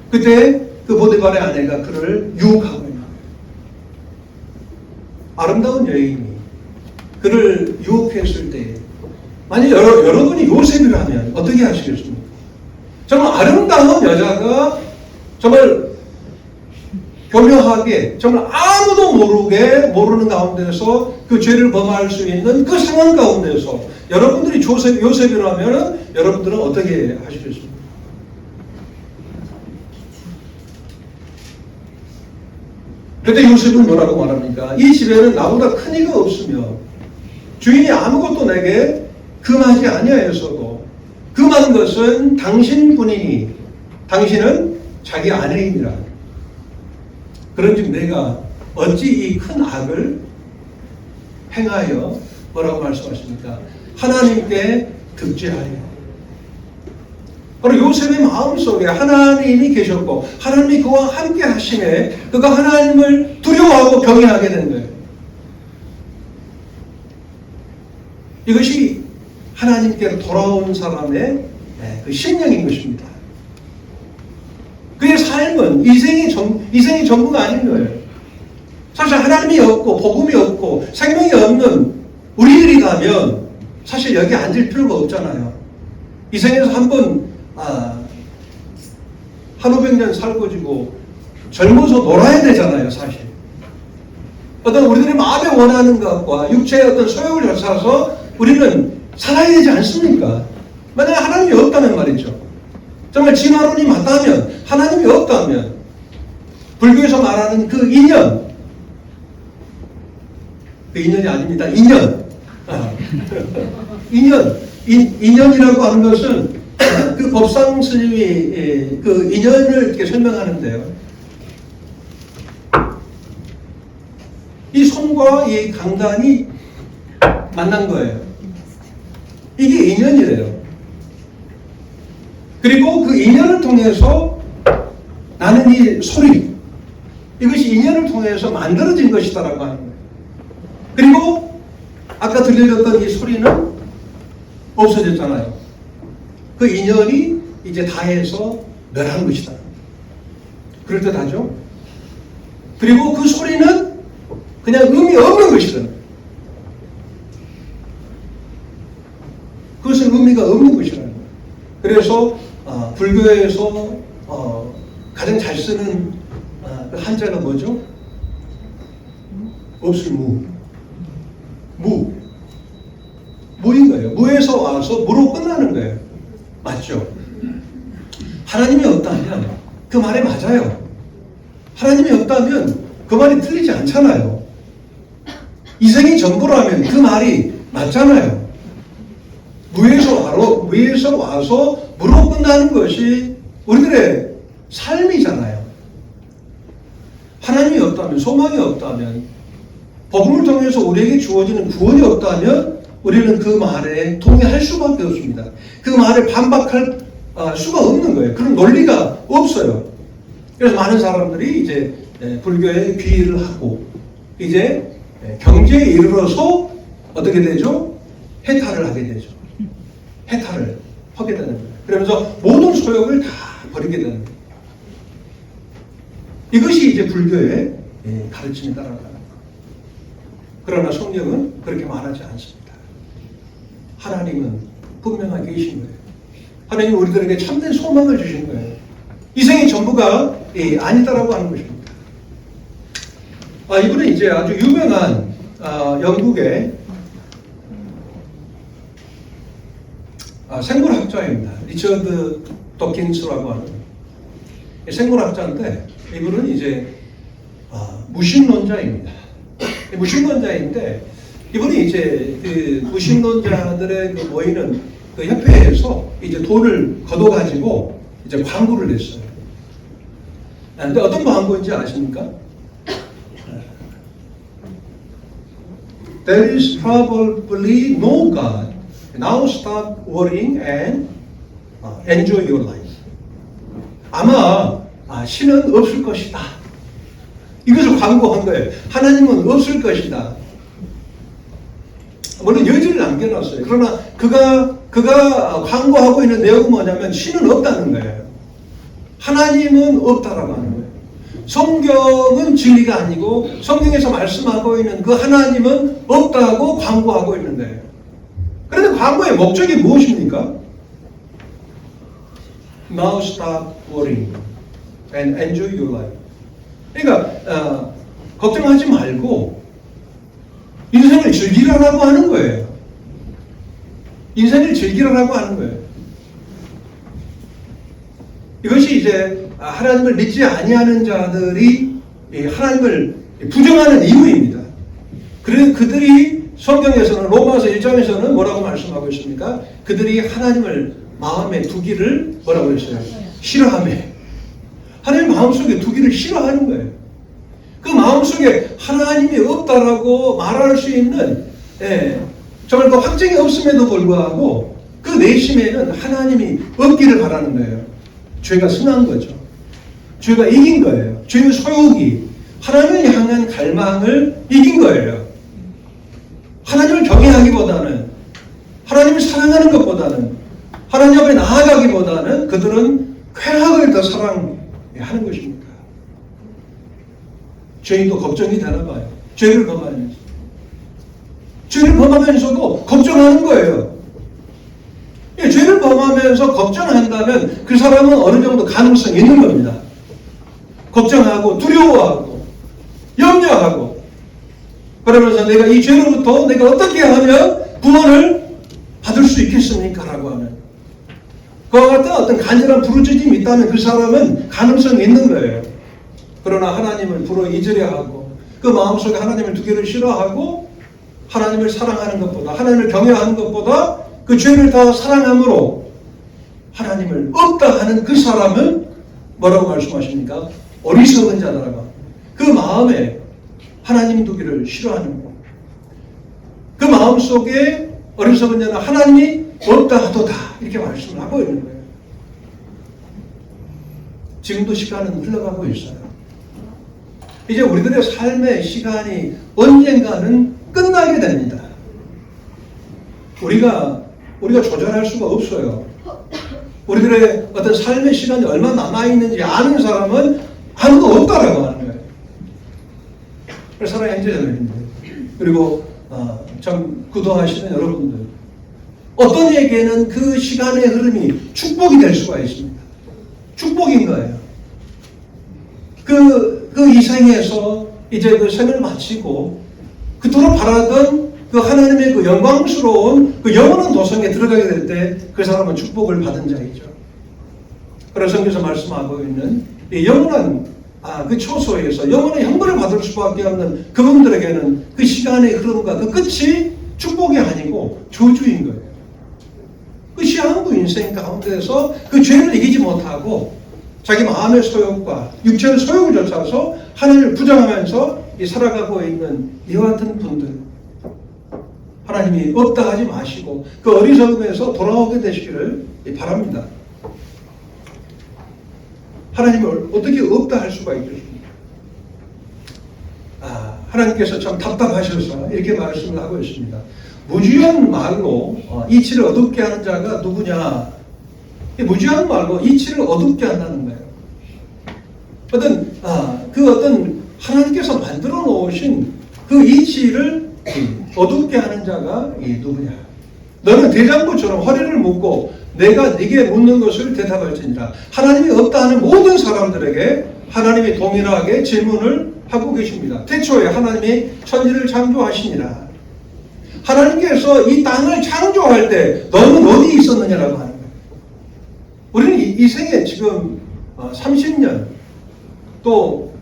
그때 그 보디발의 아내가 그를 유혹하고 있는 거예요. 아름다운 여인이 그를 유혹했을 때 만약 여러분이 요셉이라면 어떻게 하시겠습니까? 정말 아름다운 여자가 정말 교묘하게 정말 아무도 모르는 가운데서 그 죄를 범할 수 있는 그 상황 가운데서 여러분들이 요셉이라면 여러분들은 어떻게 하시겠습니까? 그때 요셉은 뭐라고 말합니까? 이 집에는 나보다 큰 이가 없으며 주인이 아무것도 내게 금하지 아니하였어도 금한 것은 당신뿐이니 당신은 자기 아내이니라. 그런즉 내가 어찌 이 큰 악을 행하여 뭐라고 말씀하십니까? 하나님께 득죄하리요. 바로 요셉의 마음속에 하나님이 계셨고 하나님이 그와 함께 하심에 그가 하나님을 두려워하고 경외하게 된 거예요. 이것이 하나님께로 돌아온 사람의 그 심령인 것입니다. 그의 삶은 이생이 전부가 아닌 거예요. 사실 하나님이 없고 복음이 없고 생명이 없는 우리들이라면 사실 여기 앉을 필요가 없잖아요. 이 생에서 한번 한 500년 살고 지고 젊어서 놀아야 되잖아요. 사실 어떤 우리들의 마음에 원하는 것과 육체의 어떤 소욕을 좇아서 우리는 살아야 되지 않습니까? 만약 하나님이 없다면 말이죠. 정말 진화론이 맞다면 하나님이 없다면 불교에서 말하는 그 인연, 그 인연이 아닙니다. 인연이라고 하는 것은 그 법상 스님이 그 인연을 이렇게 설명하는데요. 이 손과 이 강단이 만난 거예요. 이게 인연이래요. 그리고 그 인연을 통해서 나는 이 소리, 이것이 인연을 통해서 만들어진 것이다라고 하는 거예요. 그리고 아까 들려줬던 이 소리는 없어졌잖아요. 그 인연이 이제 다해서 멸한 것이다. 그럴듯하죠? 그리고 그 소리는 그냥 의미 없는 것이다. 그것은 의미가 없는 것이라는 거예요. 그래서 불교에서 가장 잘 쓰는 그 한자가 뭐죠? 없을 무인 거예요. 무에서 와서 무로 끝나는 거예요. 맞죠? 하나님이 없다면 그 말이 맞아요. 하나님이 없다면 그 말이 틀리지 않잖아요. 이생이 전부라면 그 말이 맞잖아요. 무에서 와서 무로 끝나는 것이 우리들의 삶이잖아요. 하나님이 없다면, 소망이 없다면, 복음을 통해서 우리에게 주어지는 구원이 없다면 우리는 그 말에 동의할 수밖에 없습니다. 그 말에 반박할 수가 없는 거예요. 그런 논리가 없어요. 그래서 많은 사람들이 이제 불교에 귀의를 하고 이제 경제에 이르러서 어떻게 되죠? 해탈을 하게 되죠. 해탈을 하게 되는 거예요. 그러면서 모든 소욕을 다 버리게 되는 거예요. 이것이 이제 불교의 가르침에 따라가는 거예요. 그러나 성경은 그렇게 말하지 않습니다. 하나님은 분명하게 계신 거예요. 하나님은 우리들에게 참된 소망을 주신 거예요. 이생이 전부가 아니다라고 하는 것입니다. 이분은 이제 아주 유명한 영국의 생물학자입니다. 리처드 도킨스라고 하는 생물학자인데 이분은 이제 무신론자입니다. 무신론자인데 이분이 이제 그 무신론자들의 그 모이는 그 협회에서 이제 돈을 걷어가지고 이제 광고를 냈어요. 근데 어떤 광고인지 아십니까? There is probably no God. Now stop worrying and enjoy your life. 아마 신은 없을 것이다. 이것을 광고한 거예요. 하나님은 없을 것이다. 물론 여지를 남겨놨어요. 그러나 그가 광고하고 있는 내용은 뭐냐면 신은 없다는 거예요. 하나님은 없다라고 하는 거예요. 성경은 진리가 아니고 성경에서 말씀하고 있는 그 하나님은 없다고 광고하고 있는 거예요. 그런데 광고의 목적이 무엇입니까? Now stop worrying and enjoy your life. 그러니까 걱정하지 말고 인생을 즐기라고 하는 거예요. 인생을 즐기라고 하는 거예요. 이것이 이제 하나님을 믿지 아니하는 자들이 하나님을 부정하는 이유입니다. 그들이 성경에서는 로마서 1장에서는 뭐라고 말씀하고 있습니까? 그들이 하나님을 마음에 두기를 뭐라고 했어요? 싫어하며. 하나님 마음속에 두기를 싫어하는 거예요. 그 마음속에 하나님이 없다라고 말할 수 있는 정말 그 확증이 없음에도 불구하고 그 내심에는 하나님이 없기를 바라는 거예요. 죄가 승한 거죠. 죄가 이긴 거예요. 죄의 소욕이 하나님을 향한 갈망을 이긴 거예요. 하나님을 경외하기보다는 하나님을 사랑하는 것보다는 하나님 앞에 나아가기보다는 그들은 쾌락을 더 사랑하는 것입니다. 죄인도 걱정이 되나 봐요. 죄를 범하면서. 죄를 범하면서도 걱정하는 거예요. 죄를 범하면서 걱정한다면 그 사람은 어느 정도 가능성이 있는 겁니다. 걱정하고 두려워하고 염려하고 그러면서 내가 이 죄로부터 내가 어떻게 하면 구원을 받을 수 있겠습니까? 라고 하는 그와 같은 어떤 간절한 부르짖음이 있다면 그 사람은 가능성이 있는 거예요. 그러나 하나님을 불어 잊으려 하고 그 마음속에 하나님을 두기를 싫어하고 하나님을 사랑하는 것보다 하나님을 경외하는 것보다 그 죄를 더 사랑함으로 하나님을 없다 하는 그 사람은 뭐라고 말씀하십니까? 어리석은 자다라고. 그 마음에 하나님 두기를 싫어하는 것. 그 마음속에 어리석은 자는 하나님이 없다 하도다 이렇게 말씀을 하고 있는 거예요. 지금도 시간은 흘러가고 있어요. 이제 우리들의 삶의 시간이 언젠가는 끝나게 됩니다. 우리가 조절할 수가 없어요. 우리들의 어떤 삶의 시간이 얼마나 남아있는지 아는 사람은 아무도 없다라고 하는 거예요. 그래서 사랑의 형제자매님들 그리고 참 구도하시는 여러분들 어떤 이에게는 그 시간의 흐름이 축복이 될 수가 있습니다. 축복인 거예요. 그 이 생에서 이제 그 생을 마치고 그토록 바라던 그 하나님의 그 영광스러운 그 영원한 도성에 들어가게 될 때 그 사람은 축복을 받은 자이죠. 그래서 성경에서 말씀하고 있는 이 영원한 그 초소에서 영원한 형벌을 받을 수밖에 없는 그분들에게는 그 시간의 흐름과 그 끝이 축복이 아니고 저주인 거예요. 그 시한부 인생 가운데서 그 죄를 이기지 못하고 자기 마음의 소욕과 육체의 소욕을 쫓아서 하나님을 부정하면서 살아가고 있는 이와 같은 분들 하나님이 없다 하지 마시고 그 어리석음에서 돌아오게 되시기를 바랍니다. 하나님을 어떻게 없다 할 수가 있겠습니까? 하나님께서 참 답답하셔서 이렇게 말씀을 하고 있습니다. 무주한 말로 이치를 어둡게 하는 자가 누구냐? 무주한 말로 이치를 어둡게 한다는 거예요. 어떤 하나님께서 만들어 놓으신 그 이치를 어둡게 하는 자가 누구냐? 너는 대장부처럼 허리를 묶고 내가 네게 묻는 것을 대답할지니라. 하나님이 없다 하는 모든 사람들에게 하나님이 동일하게 질문을 하고 계십니다. 태초에 하나님이 천지를 창조하시니라. 하나님께서 이 땅을 창조할 때 너는 어디 있었느냐라고 하는 거예요. 우리는 이 생에 지금 30년 또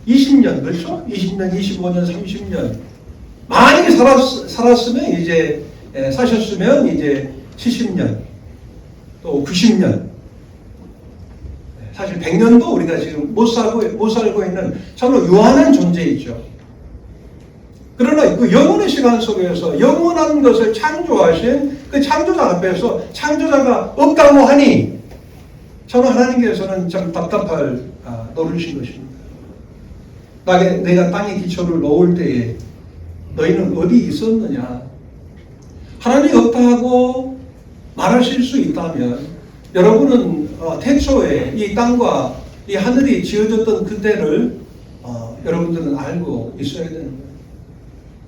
20년 그렇죠? 20년, 25년, 30년 많이 살았으면 이제 사셨으면 이제 70년 또 90년 사실 100년도 우리가 지금 못 살고 있는 참으로 유한한 존재이죠. 그러나 그 영원의 시간 속에서 영원한 것을 창조하신 그 창조자 앞에서 창조자가 없다고 하니 저는 하나님께서는 참 답답할 노릇인 것입니다. 내가 땅에 기초를 놓을 때에 너희는 어디 있었느냐? 하나님이 없다 하고 말하실 수 있다면 여러분은 태초에 이 땅과 이 하늘이 지어졌던 그때를 여러분들은 알고 있어야 되는 거예요.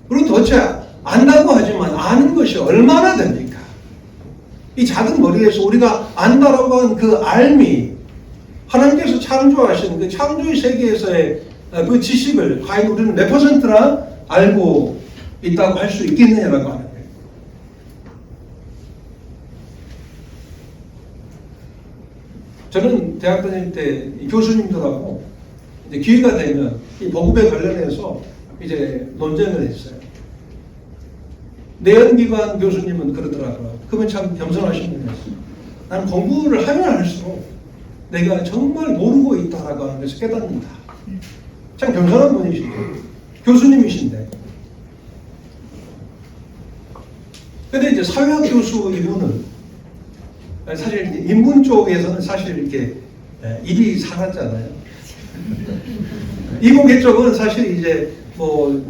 그리고 도대체 안다고 하지만 아는 것이 얼마나 됩니까? 이 작은 머리에서 우리가 안다라고 하는 그 알미, 하나님께서 창조하신 그 창조의 세계에서의 그 지식을 과연 우리는 몇 %나 알고 있다고 할 수 있겠느냐라고 하는 거예요. 저는 대학 다닐 때 교수님들하고 이제 기회가 되면 이 복음에 관련해서 이제 논쟁을 했어요. 내연기관 교수님은 그러더라고요. 그분 참 겸손하신 분이었어요. 나는 공부를 하면 할수록 내가 정말 모르고 있다라고 하는 것을 깨닫는다. 참 겸손한 분이신데, 교수님이신데. 근데 이제 사회학 교수 이분은 사실 이제 인문 쪽에서는 사실 이렇게 일이 살았잖아요. 이공계 쪽은 사실 이제 뭐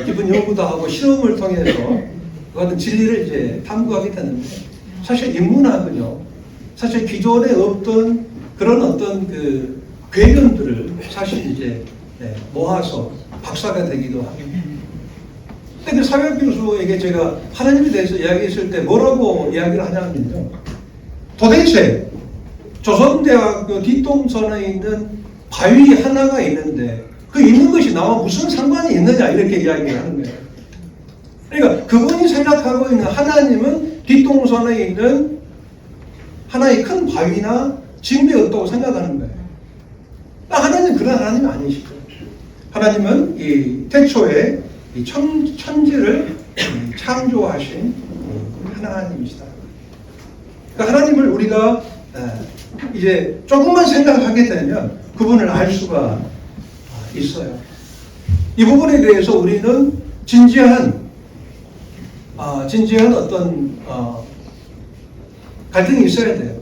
기본 연구도 하고 실험을 통해서 그 같은 진리를 이제 탐구하게 되는데, 사실 인문학은요, 사실 기존에 없던 그런 어떤 그 궤변들을 사실 이제 모아서 박사가 되기도 하고. 근데 그 사회학 교수에게 제가 하나님에 대해서 이야기했을 때 뭐라고 이야기를 하냐면요, 도대체 조선대학교 뒷동산에 있는 바위 하나가 있는데 그 있는 것이 나와 무슨 상관이 있느냐, 이렇게 이야기를 하는 거예요. 그러니까 그분이 생각하고 있는 하나님은 뒷동산에 있는 하나의 큰 바위나 진비에 없다고 생각하는 거예요. 하나님은 그런 하나님이 아니시죠. 하나님은 이 태초에 이 천지를 창조하신 하나님이시다. 그러니까 하나님을 우리가 이제 조금만 생각하게 되면 그분을 알 수가 있어요. 이 부분에 대해서 우리는 진지한 어떤 갈등이 있어야 돼요.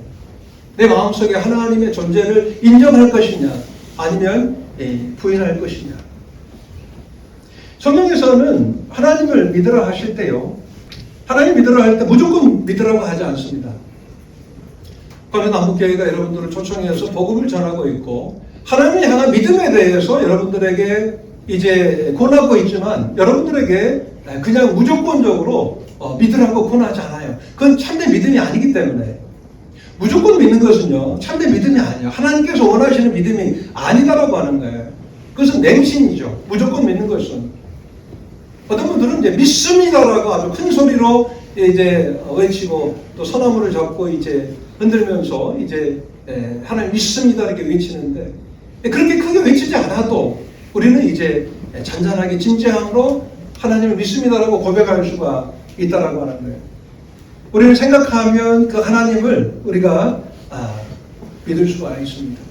내 마음속에 하나님의 존재를 인정할 것이냐, 아니면 부인할 것이냐. 성경에서는 하나님을 믿으라 하실 때요, 하나님 믿으라 할 때 무조건 믿으라고 하지 않습니다. 관현남북교회가 여러분들을 초청해서 복음을 전하고 있고, 하나님을 향한 믿음에 대해서 여러분들에게 이제 권하고 있지만, 여러분들에게 그냥 무조건적으로 믿으라고 권하지 않아요. 그건 참된 믿음이 아니기 때문에. 무조건 믿는 것은요, 참된 믿음이 아니에요. 하나님께서 원하시는 믿음이 아니다라고 하는 거예요. 그것은 맹신이죠. 무조건 믿는 것은. 어떤 분들은 이제 믿습니다라고 아주 큰 소리로 이제 외치고, 또 소나무를 잡고 이제 흔들면서 이제 하나님 믿습니다 이렇게 외치는데, 그렇게 크게 외치지 않아도 우리는 이제 잔잔하게 진지함으로 하나님을 믿습니다라고 고백할 수가 있다라고 하는 거예요. 우리는 생각하면 그 하나님을 우리가 믿을 수가 있습니다.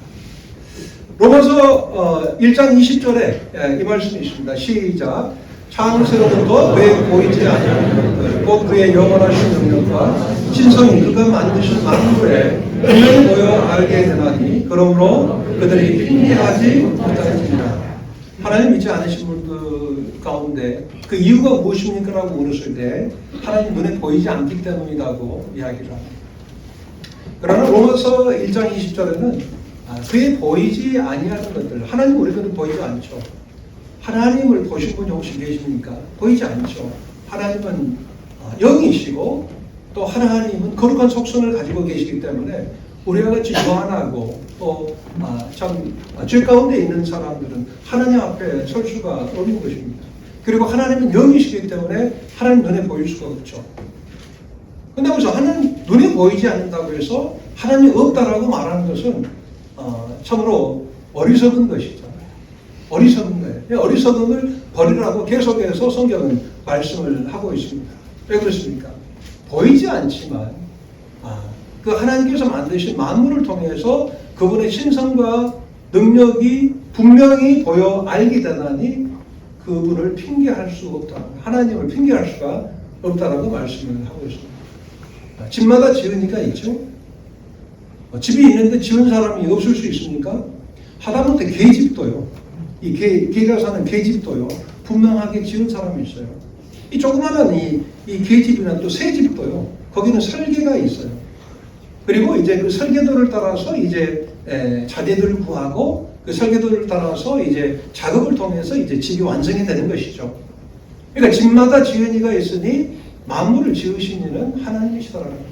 로마서 1장 20절에 이 말씀이 있습니다. 시작. 창세로부터 그의 보이지 아니하는 것들, 곧 그의 영원하신 능력과 신성이 그가 만드신 만물에 분명히 보여 알게 되나니, 그러므로 그들이 핑계하지 못하였습니다. 하나님 믿지 않으신 분들 가운데 그 이유가 무엇입니까? 라고 물었을 때 하나님 눈에 보이지 않기 때문이라고 이야기를 합니다. 그러나 로마서 1장 20절에는 그의 보이지 아니하는 것들, 하나님 우리들은 보이지 않죠. 하나님을 보신 분이 혹시 계십니까? 보이지 않죠. 하나님은 영이시고, 또 하나님은 거룩한 속성을 가지고 계시기 때문에 우리와 같이 무한하고 또 참 죄 가운데 있는 사람들은 하나님 앞에 설 수가 없는 것입니다. 그리고 하나님은 영이시기 때문에 하나님 눈에 보일 수가 없죠. 근데 그래서 하나님 눈에 보이지 않는다고 해서 하나님이 없다라고 말하는 것은 참으로 어리석은 것이죠. 어리석은 거예요. 어리석음을 버리라고 계속해서 성경은 말씀을 하고 있습니다. 왜 그렇습니까? 보이지 않지만 그 하나님께서 만드신 만물을 통해서 그분의 신성과 능력이 분명히 보여 알게 되나니 그분을 핑계할 수 없다. 하나님을 핑계할 수가 없다라고 말씀을 하고 있습니다. 집마다 지으니까 있죠. 집이 있는데 지은 사람이 없을 수 있습니까? 하다못해 개집도요. 이 개가 사는 개집도요, 분명하게 지은 사람이 있어요. 이 조그마한 이 개집이나 또 새집도요, 거기는 설계가 있어요. 그리고 이제 그 설계도를 따라서 이제 자재들을 구하고 그 설계도를 따라서 이제 작업을 통해서 이제 집이 완성이 되는 것이죠. 그러니까 집마다 지은이가 있으니 만물을 지으신 이는 하나님이시더라고요.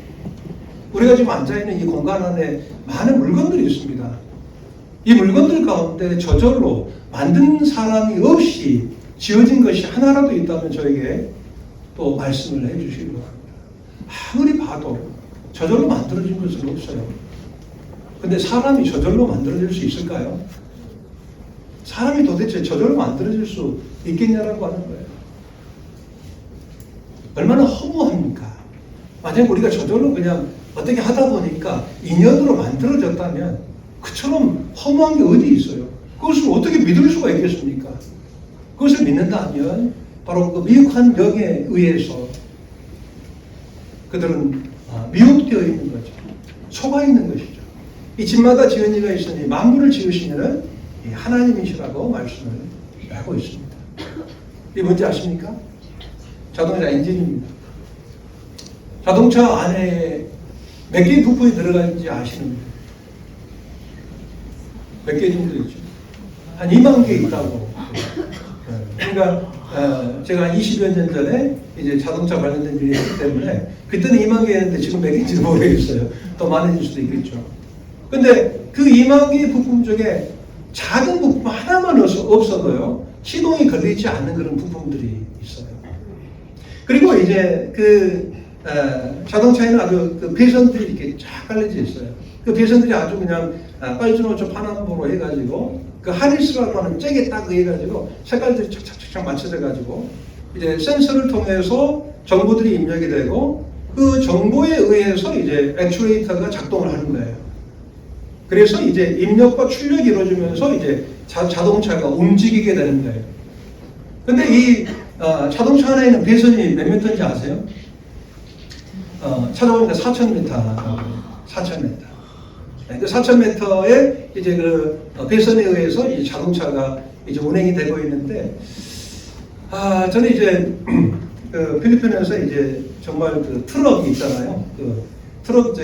우리가 지금 앉아있는 이 공간 안에 많은 물건들이 있습니다. 이 물건들 가운데 저절로 만든 사람이 없이 지어진 것이 하나라도 있다면 저에게 또 말씀을 해주시기 바랍니다. 아무리 봐도 저절로 만들어진 것은 없어요. 근데 사람이 저절로 만들어질 수 있을까요? 사람이 도대체 저절로 만들어질 수 있겠냐라고 하는 거예요. 얼마나 허무합니까? 만약 우리가 저절로 그냥 어떻게 하다 보니까 인연으로 만들어졌다면 그처럼 허무한 게 어디 있어요? 그것을 어떻게 믿을 수가 있겠습니까? 그것을 믿는다면 바로 그 미혹한 영에 의해서 그들은 미혹되어 있는 거죠. 속아 있는 것이죠. 이 집마다 지은 이가 있으니 만물을 지으신 이는 하나님이시라고 말씀을 하고 있습니다. 이게 뭔지 아십니까? 자동차 엔진입니다. 자동차 안에 몇 개의 부품이 들어가는지 아시는 거예요? 몇 개 정도 있죠? 한 2만 개 있다고. 그러니까 제가 한 20여 년 전에 이제 자동차 관련된 일이 있기 때문에 그때는 2만 개였는데 지금 몇 개인지 모르겠어요. 더 많아질 수도 있겠죠. 근데 그 2만 개의 부품 중에 작은 부품 하나만 없어도요, 시동이 걸리지 않는 그런 부품들이 있어요. 그리고 이제 자동차에는 아주 그 배선들이 이렇게 쫙 깔려져 있어요. 그 배선들이 아주 그냥 빨주노초 파남보로 해가지고 그 하리스라고 하는 잭에 딱 해가지고 색깔들이 착착착착 맞춰져가지고 이제 센서를 통해서 정보들이 입력이 되고 그 정보에 의해서 이제 액추에이터가 작동을 하는 거예요. 그래서 이제 입력과 출력이 이루어지면서 이제 자동차가 움직이게 되는 거예요. 근데 이 자동차 안에 있는 배선이 몇 미터인지 아세요? 찾아보니까 4,000m. 4,000m. 그 4,000m의 이제 그 배선에 의해서 이 자동차가 이제 운행이 되고 있는데, 저는 이제 그 필리핀에서 이제 정말 그 트럭이 있잖아요. 그 트럭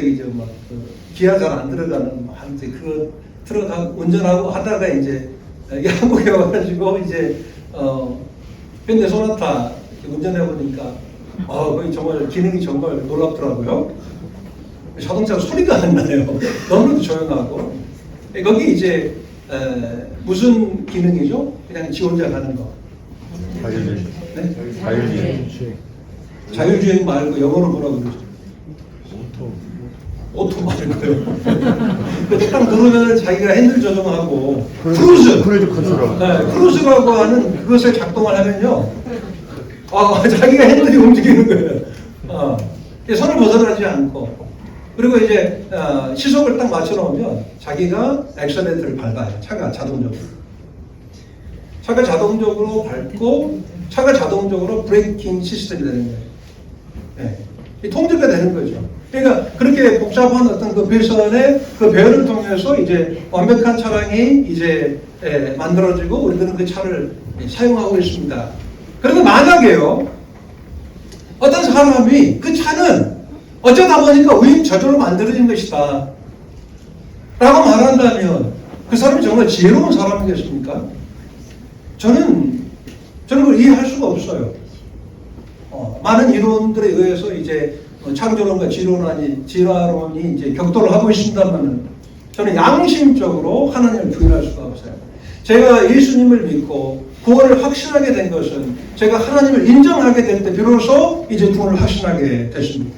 기아 잘 안 들어가는 한테 그 트럭 운전하고 하다가 이제 한국에 와가지고 이제 현대 소나타 운전해 보니까 거기 정말 기능이 정말 놀랍더라고요. 자동차 소리가 안 나요. 너무나도 조용하고. 거기 이제 무슨 기능이죠? 그냥 지 혼자 가는 거. 자율주행. 네? 자율주행. 자율주행 말고 영어로 뭐라고 그러죠? 오토 말고요. 딱 누르면 자기가 핸들 조정하고 크루즈 컨트롤. 네, 크루즈라고 하는 그것을 작동을 하면요, 자기가 핸들이 움직이는 거예요. 손을 벗어나지 않고. 그리고 이제 시속을 딱 맞춰놓으면 자기가 엑셀레이터를 밟아요. 차가 자동적으로 밟고 차가 자동적으로 브레이킹 시스템이 되는 거예요. 네. 통제가 되는 거죠. 그러니까 그렇게 복잡한 어떤 그 배선의 그 배열을 통해서 이제 완벽한 차량이 이제 만들어지고 우리들은 그 차를 사용하고 있습니다. 그런데 만약에요, 어떤 사람이 그 차는 어쩌다 보니까 저절로 만들어진 것이다 라고 말한다면 그 사람이 정말 지혜로운 사람이겠습니까? 저는 그걸 이해할 수가 없어요. 많은 이론들에 의해서 이제 창조론과 진화론이 이제 격돌을 하고 있습니다만 저는 양심적으로 하나님을 부인할 수가 없어요. 제가 예수님을 믿고 구원을 확신하게 된 것은 제가 하나님을 인정하게 될 때 비로소 이제 구원을 확신하게 됐습니다.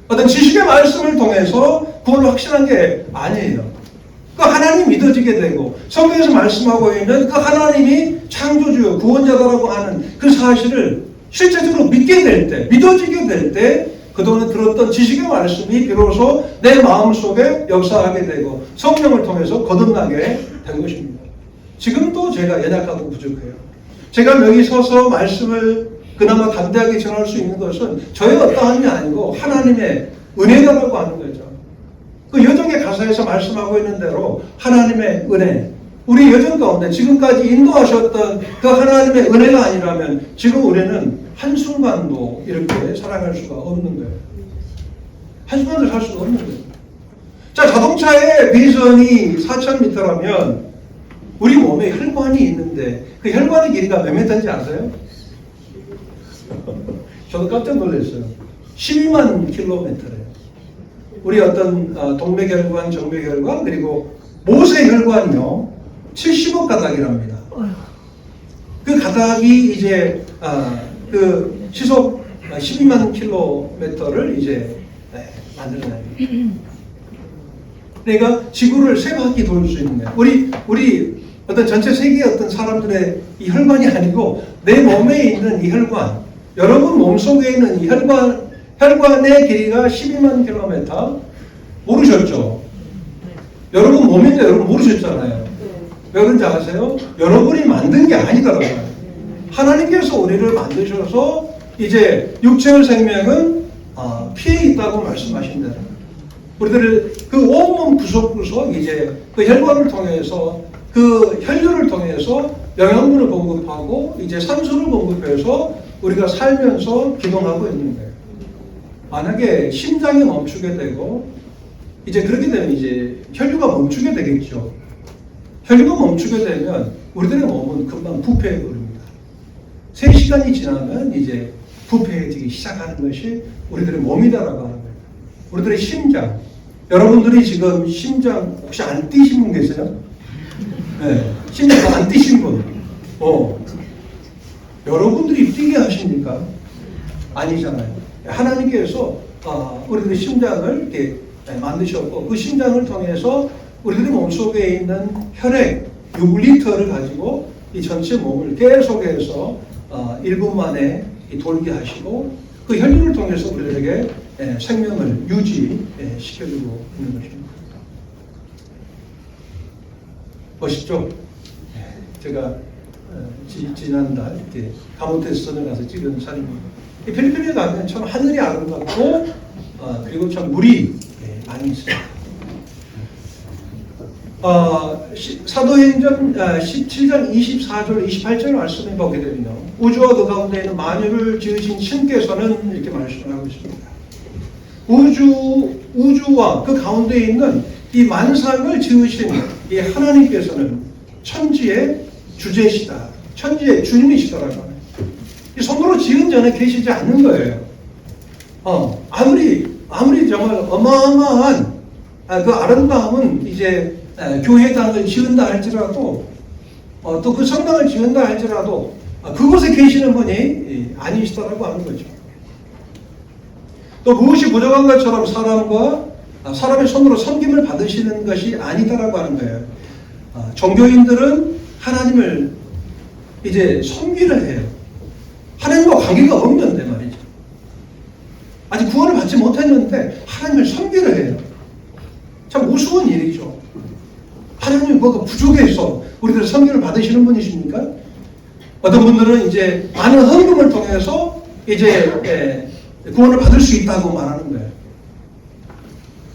어떤 지식의 말씀을 통해서 구원을 확신한 게 아니에요. 그 하나님 믿어지게 되고 성경에서 말씀하고 있는 그 하나님이 창조주요 구원자다라고 하는 그 사실을 실제적으로 믿게 될 때, 믿어지게 될 때 그동안 들었던 지식의 말씀이 비로소 내 마음속에 역사하게 되고 성령을 통해서 거듭나게 된 것입니다. 지금도 제가 연약하고 부족해요. 제가 여기 서서 말씀을 그나마 담대하게 전할 수 있는 것은 저의 어떠함이 아니고 하나님의 은혜다라고 하는 거죠. 그 여정의 가사에서 말씀하고 있는 대로 하나님의 은혜, 우리 여정 가운데 지금까지 인도하셨던 그 하나님의 은혜가 아니라면 지금 우리는 한순간도 이렇게 살아갈 수가 없는 거예요. 한순간도 살 수가 없는 거예요. 자, 자동차의 비전이 4,000m라면 우리 몸에 혈관이 있는데 그 혈관의 길이가 몇 미터인지 아세요? 저도 깜짝 놀랐어요. 12만 킬로미터래요. 우리 어떤 동맥혈관, 정맥혈관, 그리고 모세혈관이요 70억 가닥이랍니다. 그 가닥이 이제 그 시속 12만 킬로미터를 이제 만들어내요. 그러니까 지구를 3바퀴 돌 수 있는 거예요. 우리 어떤 전체 세계의 어떤 사람들의 이 혈관이 아니고 내 몸에 있는 이 혈관, 여러분 몸속에 있는 이 혈관의 길이가 12만 킬로미터 모르셨죠? 여러분 몸인데 여러분 모르셨잖아요. 왜 그런지 아세요? 여러분이 만든 게 아니더라고요. 하나님께서 우리를 만드셔서 이제 육체의 생명은 피해 있다고 말씀하신 대로 우리들을 그 온몸 구석구석 이제 그 혈관을 통해서 그 혈류를 통해서 영양분을 공급하고 이제 산소를 공급해서 우리가 살면서 기동하고 있는 거예요. 만약에 심장이 멈추게 되고 이제 그렇게 되면 이제 혈류가 멈추게 되겠죠. 혈류가 멈추게 되면 우리들의 몸은 금방 부패해 버립니다. 3시간이 지나면 이제 부패해지기 시작하는 것이 우리들의 몸이다라고 하는 거예요. 우리들의 심장. 여러분들이 지금 심장 혹시 안 뛰신 분 계세요? 네. 심장 안 뛰신 분. 여러분들이 뛰게 하십니까? 아니잖아요. 하나님께서 우리들의 심장을 이렇게 만드셨고 그 심장을 통해서 우리들의 몸속에 있는 혈액 6리터를 가지고 이 전체 몸을 계속해서 1분 만에 돌게 하시고 그 혈류를 통해서 우리들에게 생명을 유지시켜주고 있는 것입니다. 멋있죠? 제가 지난달 이렇게 가모테스선을 가서 찍은 사진입니다. 필리핀에 가면 참 하늘이 아름답고 그리고 참 물이 많이 있어요. 사도행전 17장 24절 28절 말씀을 보게 되면 우주와 그 가운데 있는 만유를 지으신 신께서는 이렇게 말씀하고 있습니다. 우주와 그 가운데 있는 이 만상을 지으신 이 하나님께서는 천지의 주제시다. 천지의 주님이시더라고요. 이 손으로 지은 전에 계시지 않는 거예요. 아무리 정말 어마어마한 그 아름다움은 이제 교회당을 지은다 할지라도 또 그 성당을 지은다 할지라도 그곳에 계시는 분이 아니시더라고 하는 거죠. 또 무엇이 부족한 것처럼 사람의 손으로 섬김을 받으시는 것이 아니다라고 하는 거예요. 종교인들은 하나님을 이제 섬기려 해요. 하나님과 관계가 없는데 말이죠. 아직 구원을 받지 못했는데 하나님을 섬기려 해요. 참 우스운 일이죠. 하나님이 뭐가 부족해서 우리들 섬기를 받으시는 분이십니까? 어떤 분들은 이제 많은 헌금을 통해서 이제 구원을 받을 수 있다고 말하는 거예요.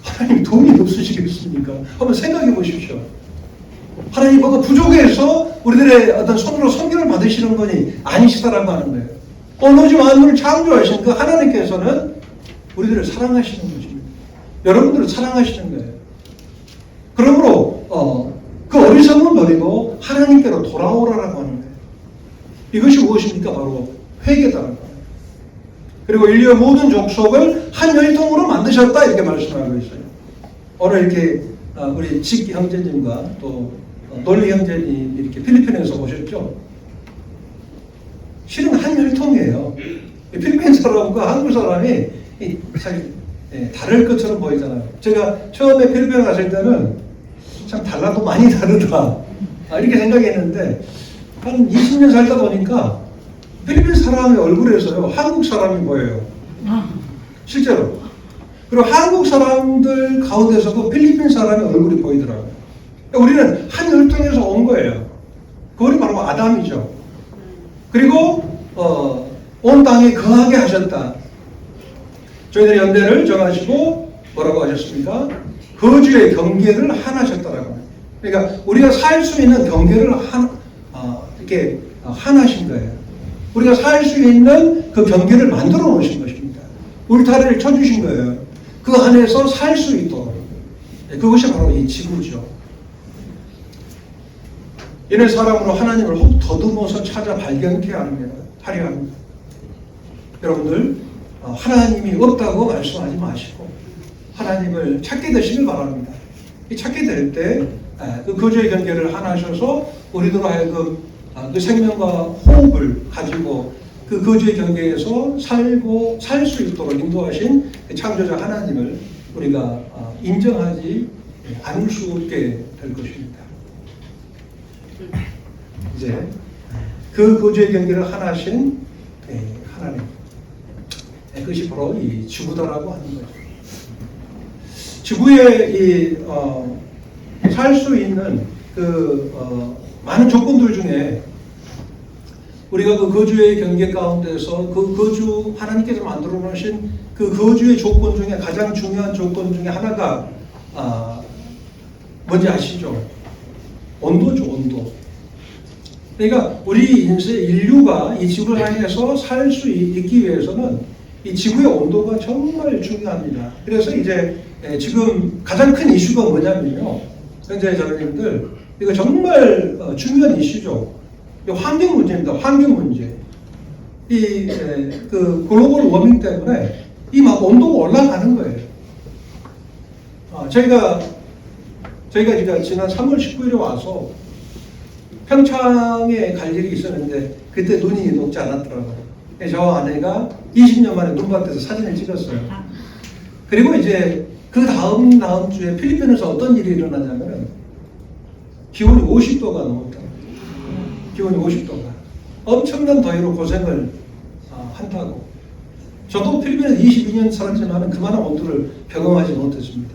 하나님 돈이 없으시겠습니까? 한번 생각해 보십시오. 하나님 뭐가 부족해서 우리들의 어떤 손으로 섬기를 받으시는 분이 아니시다라고 하는 거예요. 오로지 만물을 창조하신 그 하나님께서는 우리들을 사랑하시는 것입니다. 여러분들을 사랑하시는 거예요. 그러므로 그 어리석음을 버리고 하나님께로 돌아오라라고 하는 거예요. 이것이 무엇입니까? 바로 회개다라고 합니다. 그리고 인류의 모든 족속을 한 혈통으로 만드셨다 이렇게 말씀하고 있어요. 오늘 이렇게 우리 직 형제님과 또 논리 형제님 이렇게 필리핀에서 오셨죠? 실은 한 혈통이에요. 필리핀 사람과 한국 사람이 사실 다를 것처럼 보이잖아요. 제가 처음에 필리핀 갔을 때는 참 달라도 많이 다르다 이렇게 생각했는데 한 20년 살다 보니까 필리핀 사람의 얼굴에서요 한국 사람이 보여요. 실제로. 그리고 한국 사람들 가운데서도 필리핀 사람의 얼굴이 보이더라고요. 우리는 한 혈통에서 온 거예요. 그것이 바로 아담이죠. 그리고 온 땅에 거하게 하셨다. 저희들의 연대를 정하시고 뭐라고 하셨습니까? 거주의 경계를 하나셨더라고요. 그러니까 우리가 살 수 있는 경계를 이렇게 하나신 거예요. 우리가 살 수 있는 그 경계를 만들어 놓으신 것입니다. 울타리를 쳐주신 거예요. 그 안에서 살 수 있도록. 그것이 바로 이 지구죠. 이는 사람으로 하나님을 혹 더듬어서 찾아 발견케 하려 합니다. 여러분들 하나님이 없다고 말씀하지 마시고 하나님을 찾게 되시길 바랍니다. 이 찾게 될 때 그 거주의 경계를 하나 하셔서 우리들로 하여금 그 생명과 호흡을 가지고 그 거주의 경계에서 살고 살 수 있도록 인도하신 그 창조자 하나님을 우리가 인정하지 않을 수 없게 될 것입니다. 이제 그 거주의 경계를 하나 하신 하나님, 그것이 바로 이 지구다라고 하는 거죠. 지구에 살 수 있는 많은 조건들 중에 우리가 그 거주의 경계 가운데서 그 거주 하나님께서 만들어 놓으신 그 거주의 조건 중에 가장 중요한 조건 중에 하나가 뭔지 아시죠? 온도죠, 온도. 그러니까 우리 인류가 이 지구를 향해서 살 수 있기 위해서는 이 지구의 온도가 정말 중요합니다. 그래서 이제 지금 가장 큰 이슈가 뭐냐면요, 현재 자녀님들 이거 정말 중요한 이슈죠. 환경 문제입니다. 환경 문제. 그 글로벌 워밍 때문에 이 막 온도가 올라가는 거예요. 저희가 지난 3월 19일에 와서 평창에 갈 일이 있었는데 그때 눈이 녹지 않았더라고요. 저 아내가 20년 만에 눈밭에서 사진을 찍었어요. 그리고 이제 그 다음 주에 필리핀에서 어떤 일이 일어나냐면 기온이 50도가 넘었다고. 기온이 50도가. 엄청난 더위로 고생을 한다고. 저도 필리핀에서 22년 살았지만 그만한 온도를 경험하지 못했습니다.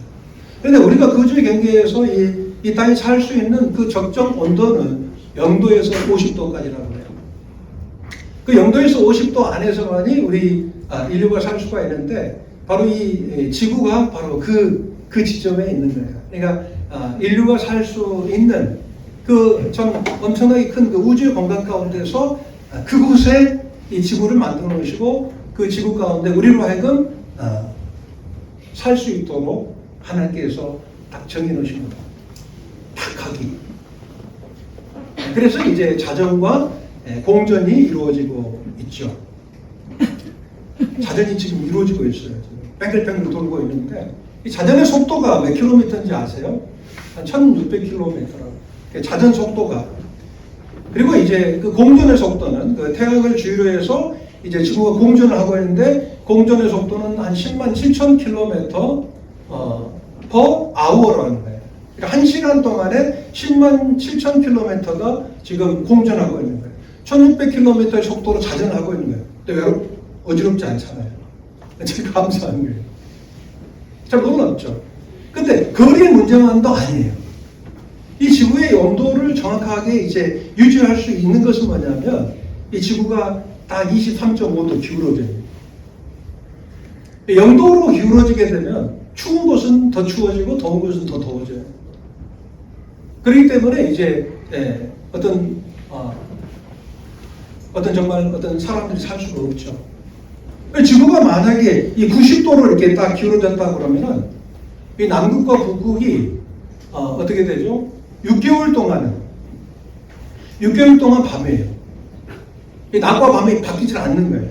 그런데 우리가 거주의 경계에서 이 땅에 살 수 있는 그 적정 온도는 0도에서 50도까지라고 해요. 그 0도에서 50도 안에서만이 우리 인류가 살 수가 있는데 바로 이 지구가 바로 그 지점에 있는 거예요. 그러니까 인류가 살 수 있는 그 좀 엄청나게 큰 그 우주의 공간 가운데서 그곳에 이 지구를 만들어 놓으시고 그 지구 가운데 우리로 하여금 살 수 있도록 하나님께서 딱 정해 놓으신 겁니다. 딱 하기. 그래서 이제 자전과 공전이 이루어지고 있죠. 자전이 지금 이루어지고 있어요. 뺑글뺑글 돌고 있는데 이 자전의 속도가 몇 킬로미터인지 아세요? 한 1600km라고. 자전 속도가. 그리고 이제 그 공전의 속도는 그 태양을 주위로 해서 이제 지구가 공전을 하고 있는데 공전의 속도는 한 10만 7천 km per hour라는 거예요. 그러니까 1시간 동안에 10만 7천 km가 지금 공전하고 있는 거예요. 1600km의 속도로 자전하고 있는 거예요. 근데 여러분 어지럽지 않잖아요. 참 감사한 거예요. 잘 놀랍죠? 근데 거리의 문제만도 아니에요. 이 지구의 온도를 정확하게 이제 유지할 수 있는 것은 뭐냐면 이 지구가 딱 23.5도 기울어져요. 0도로 기울어지게 되면 추운 곳은 더 추워지고 더운 곳은 더 더워져요. 그렇기 때문에 이제 어떤 사람들이 살 수가 없죠. 지구가 만약에 이 90도로 이렇게 딱 기울어졌다 그러면은 이 남극과 북극이 어떻게 되죠? 6개월 동안 밤이에요. 이 낮과 밤이 바뀌지 않는 거예요.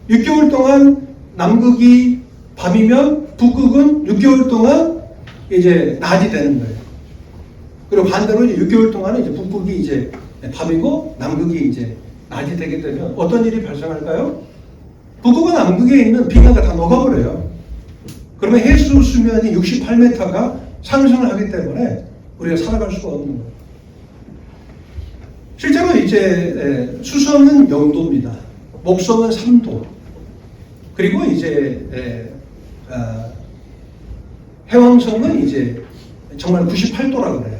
6개월 동안 남극이 밤이면 북극은 6개월 동안 이제 낮이 되는 거예요. 그리고 반대로 이제 6개월 동안은 이제 북극이 이제 밤이고 남극이 이제 낮이 되게 되면 어떤 일이 발생할까요? 북극과 남극에 있는 빙하가 다 녹아버려요. 그러면 해수 수면이 68m가 상승을 하기 때문에 우리가 살아갈 수가 없는 거예요. 실제로 이제 수성은 0도입니다. 목성은 3도. 그리고 이제 해왕성은 이제 정말 98도라고 그래요.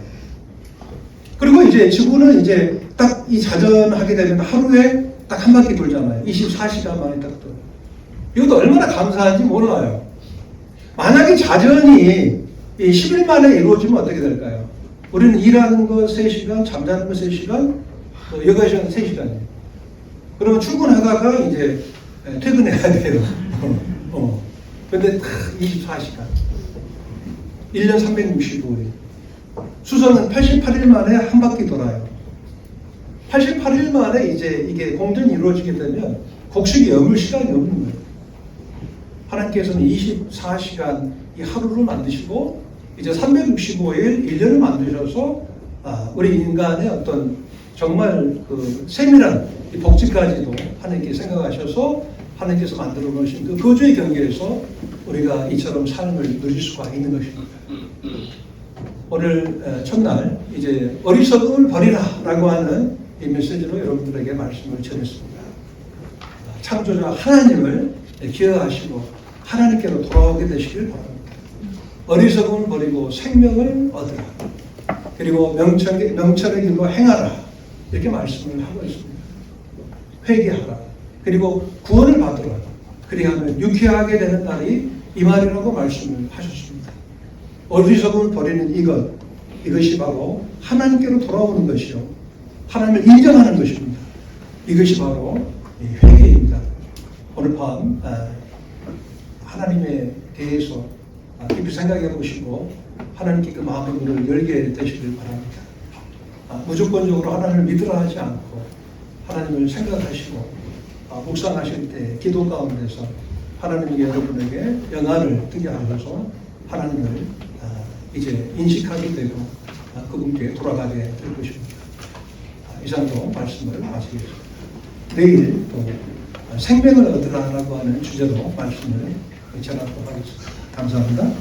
그리고 이제 지구는 이제 딱 이 자전하게 되면 하루에 딱 한 바퀴 돌잖아요. 24시간 만에 딱 돌아요. 이것도 얼마나 감사한지 몰라요. 만약에 자전이 10일 만에 이루어지면 어떻게 될까요? 우리는 일하는 거 3시간, 잠자는 거 3시간, 여가 시간 3시간이에요. 그러면 출근하다가 이제 퇴근해야 돼요. 근데 24시간. 1년 365일. 수성은 88일 만에 한 바퀴 돌아요. 88일 만에 이제 이게 공전이 이루어지게 되면 곡식이 여물 시간이 없는 거예요. 하나님께서는 24시간 이 하루를 만드시고 이제 365일 1년을 만드셔서 우리 인간의 어떤 정말 그 세밀한 이 복지까지도 하나님께 생각하셔서 하나님께서 만들어 놓으신 그 거주의 경계에서 우리가 이처럼 삶을 누릴 수가 있는 것입니다. 오늘 첫날 이제 어리석음을 버리라라고 하는 이 메시지로 여러분들에게 말씀을 전했습니다. 창조자 하나님을 기억하시고 하나님께로 돌아오게 되시길 바랍니다. 어리석음을 버리고 생명을 얻으라. 그리고 명철의 길로 행하라. 이렇게 말씀을 하고 있습니다. 회개하라. 그리고 구원을 받으라. 그리하면 유쾌하게 되는 날이 이 말이라고 말씀을 하셨습니다. 어리석음을 버리는 이것이 바로 하나님께로 돌아오는 것이요. 하나님을 인정하는 것입니다. 이것이 바로 회개입니다. 오늘 밤 하나님에 대해서 깊이 생각해 보시고 하나님께 그 마음의 문을 열게 되시길 바랍니다. 무조건적으로 하나님을 믿으라 하지 않고 하나님을 생각하시고 묵상하실 때 기도 가운데서 하나님이 여러분에게 영안을 뜨게 하셔서 하나님을 이제 인식하게 되고 그분께 돌아가게 될 것입니다. 이상으로 말씀을 마치겠습니다. 내일 또 생명을 얻으라라고 하는 주제로 말씀을 전하도록 하겠습니다. 감사합니다.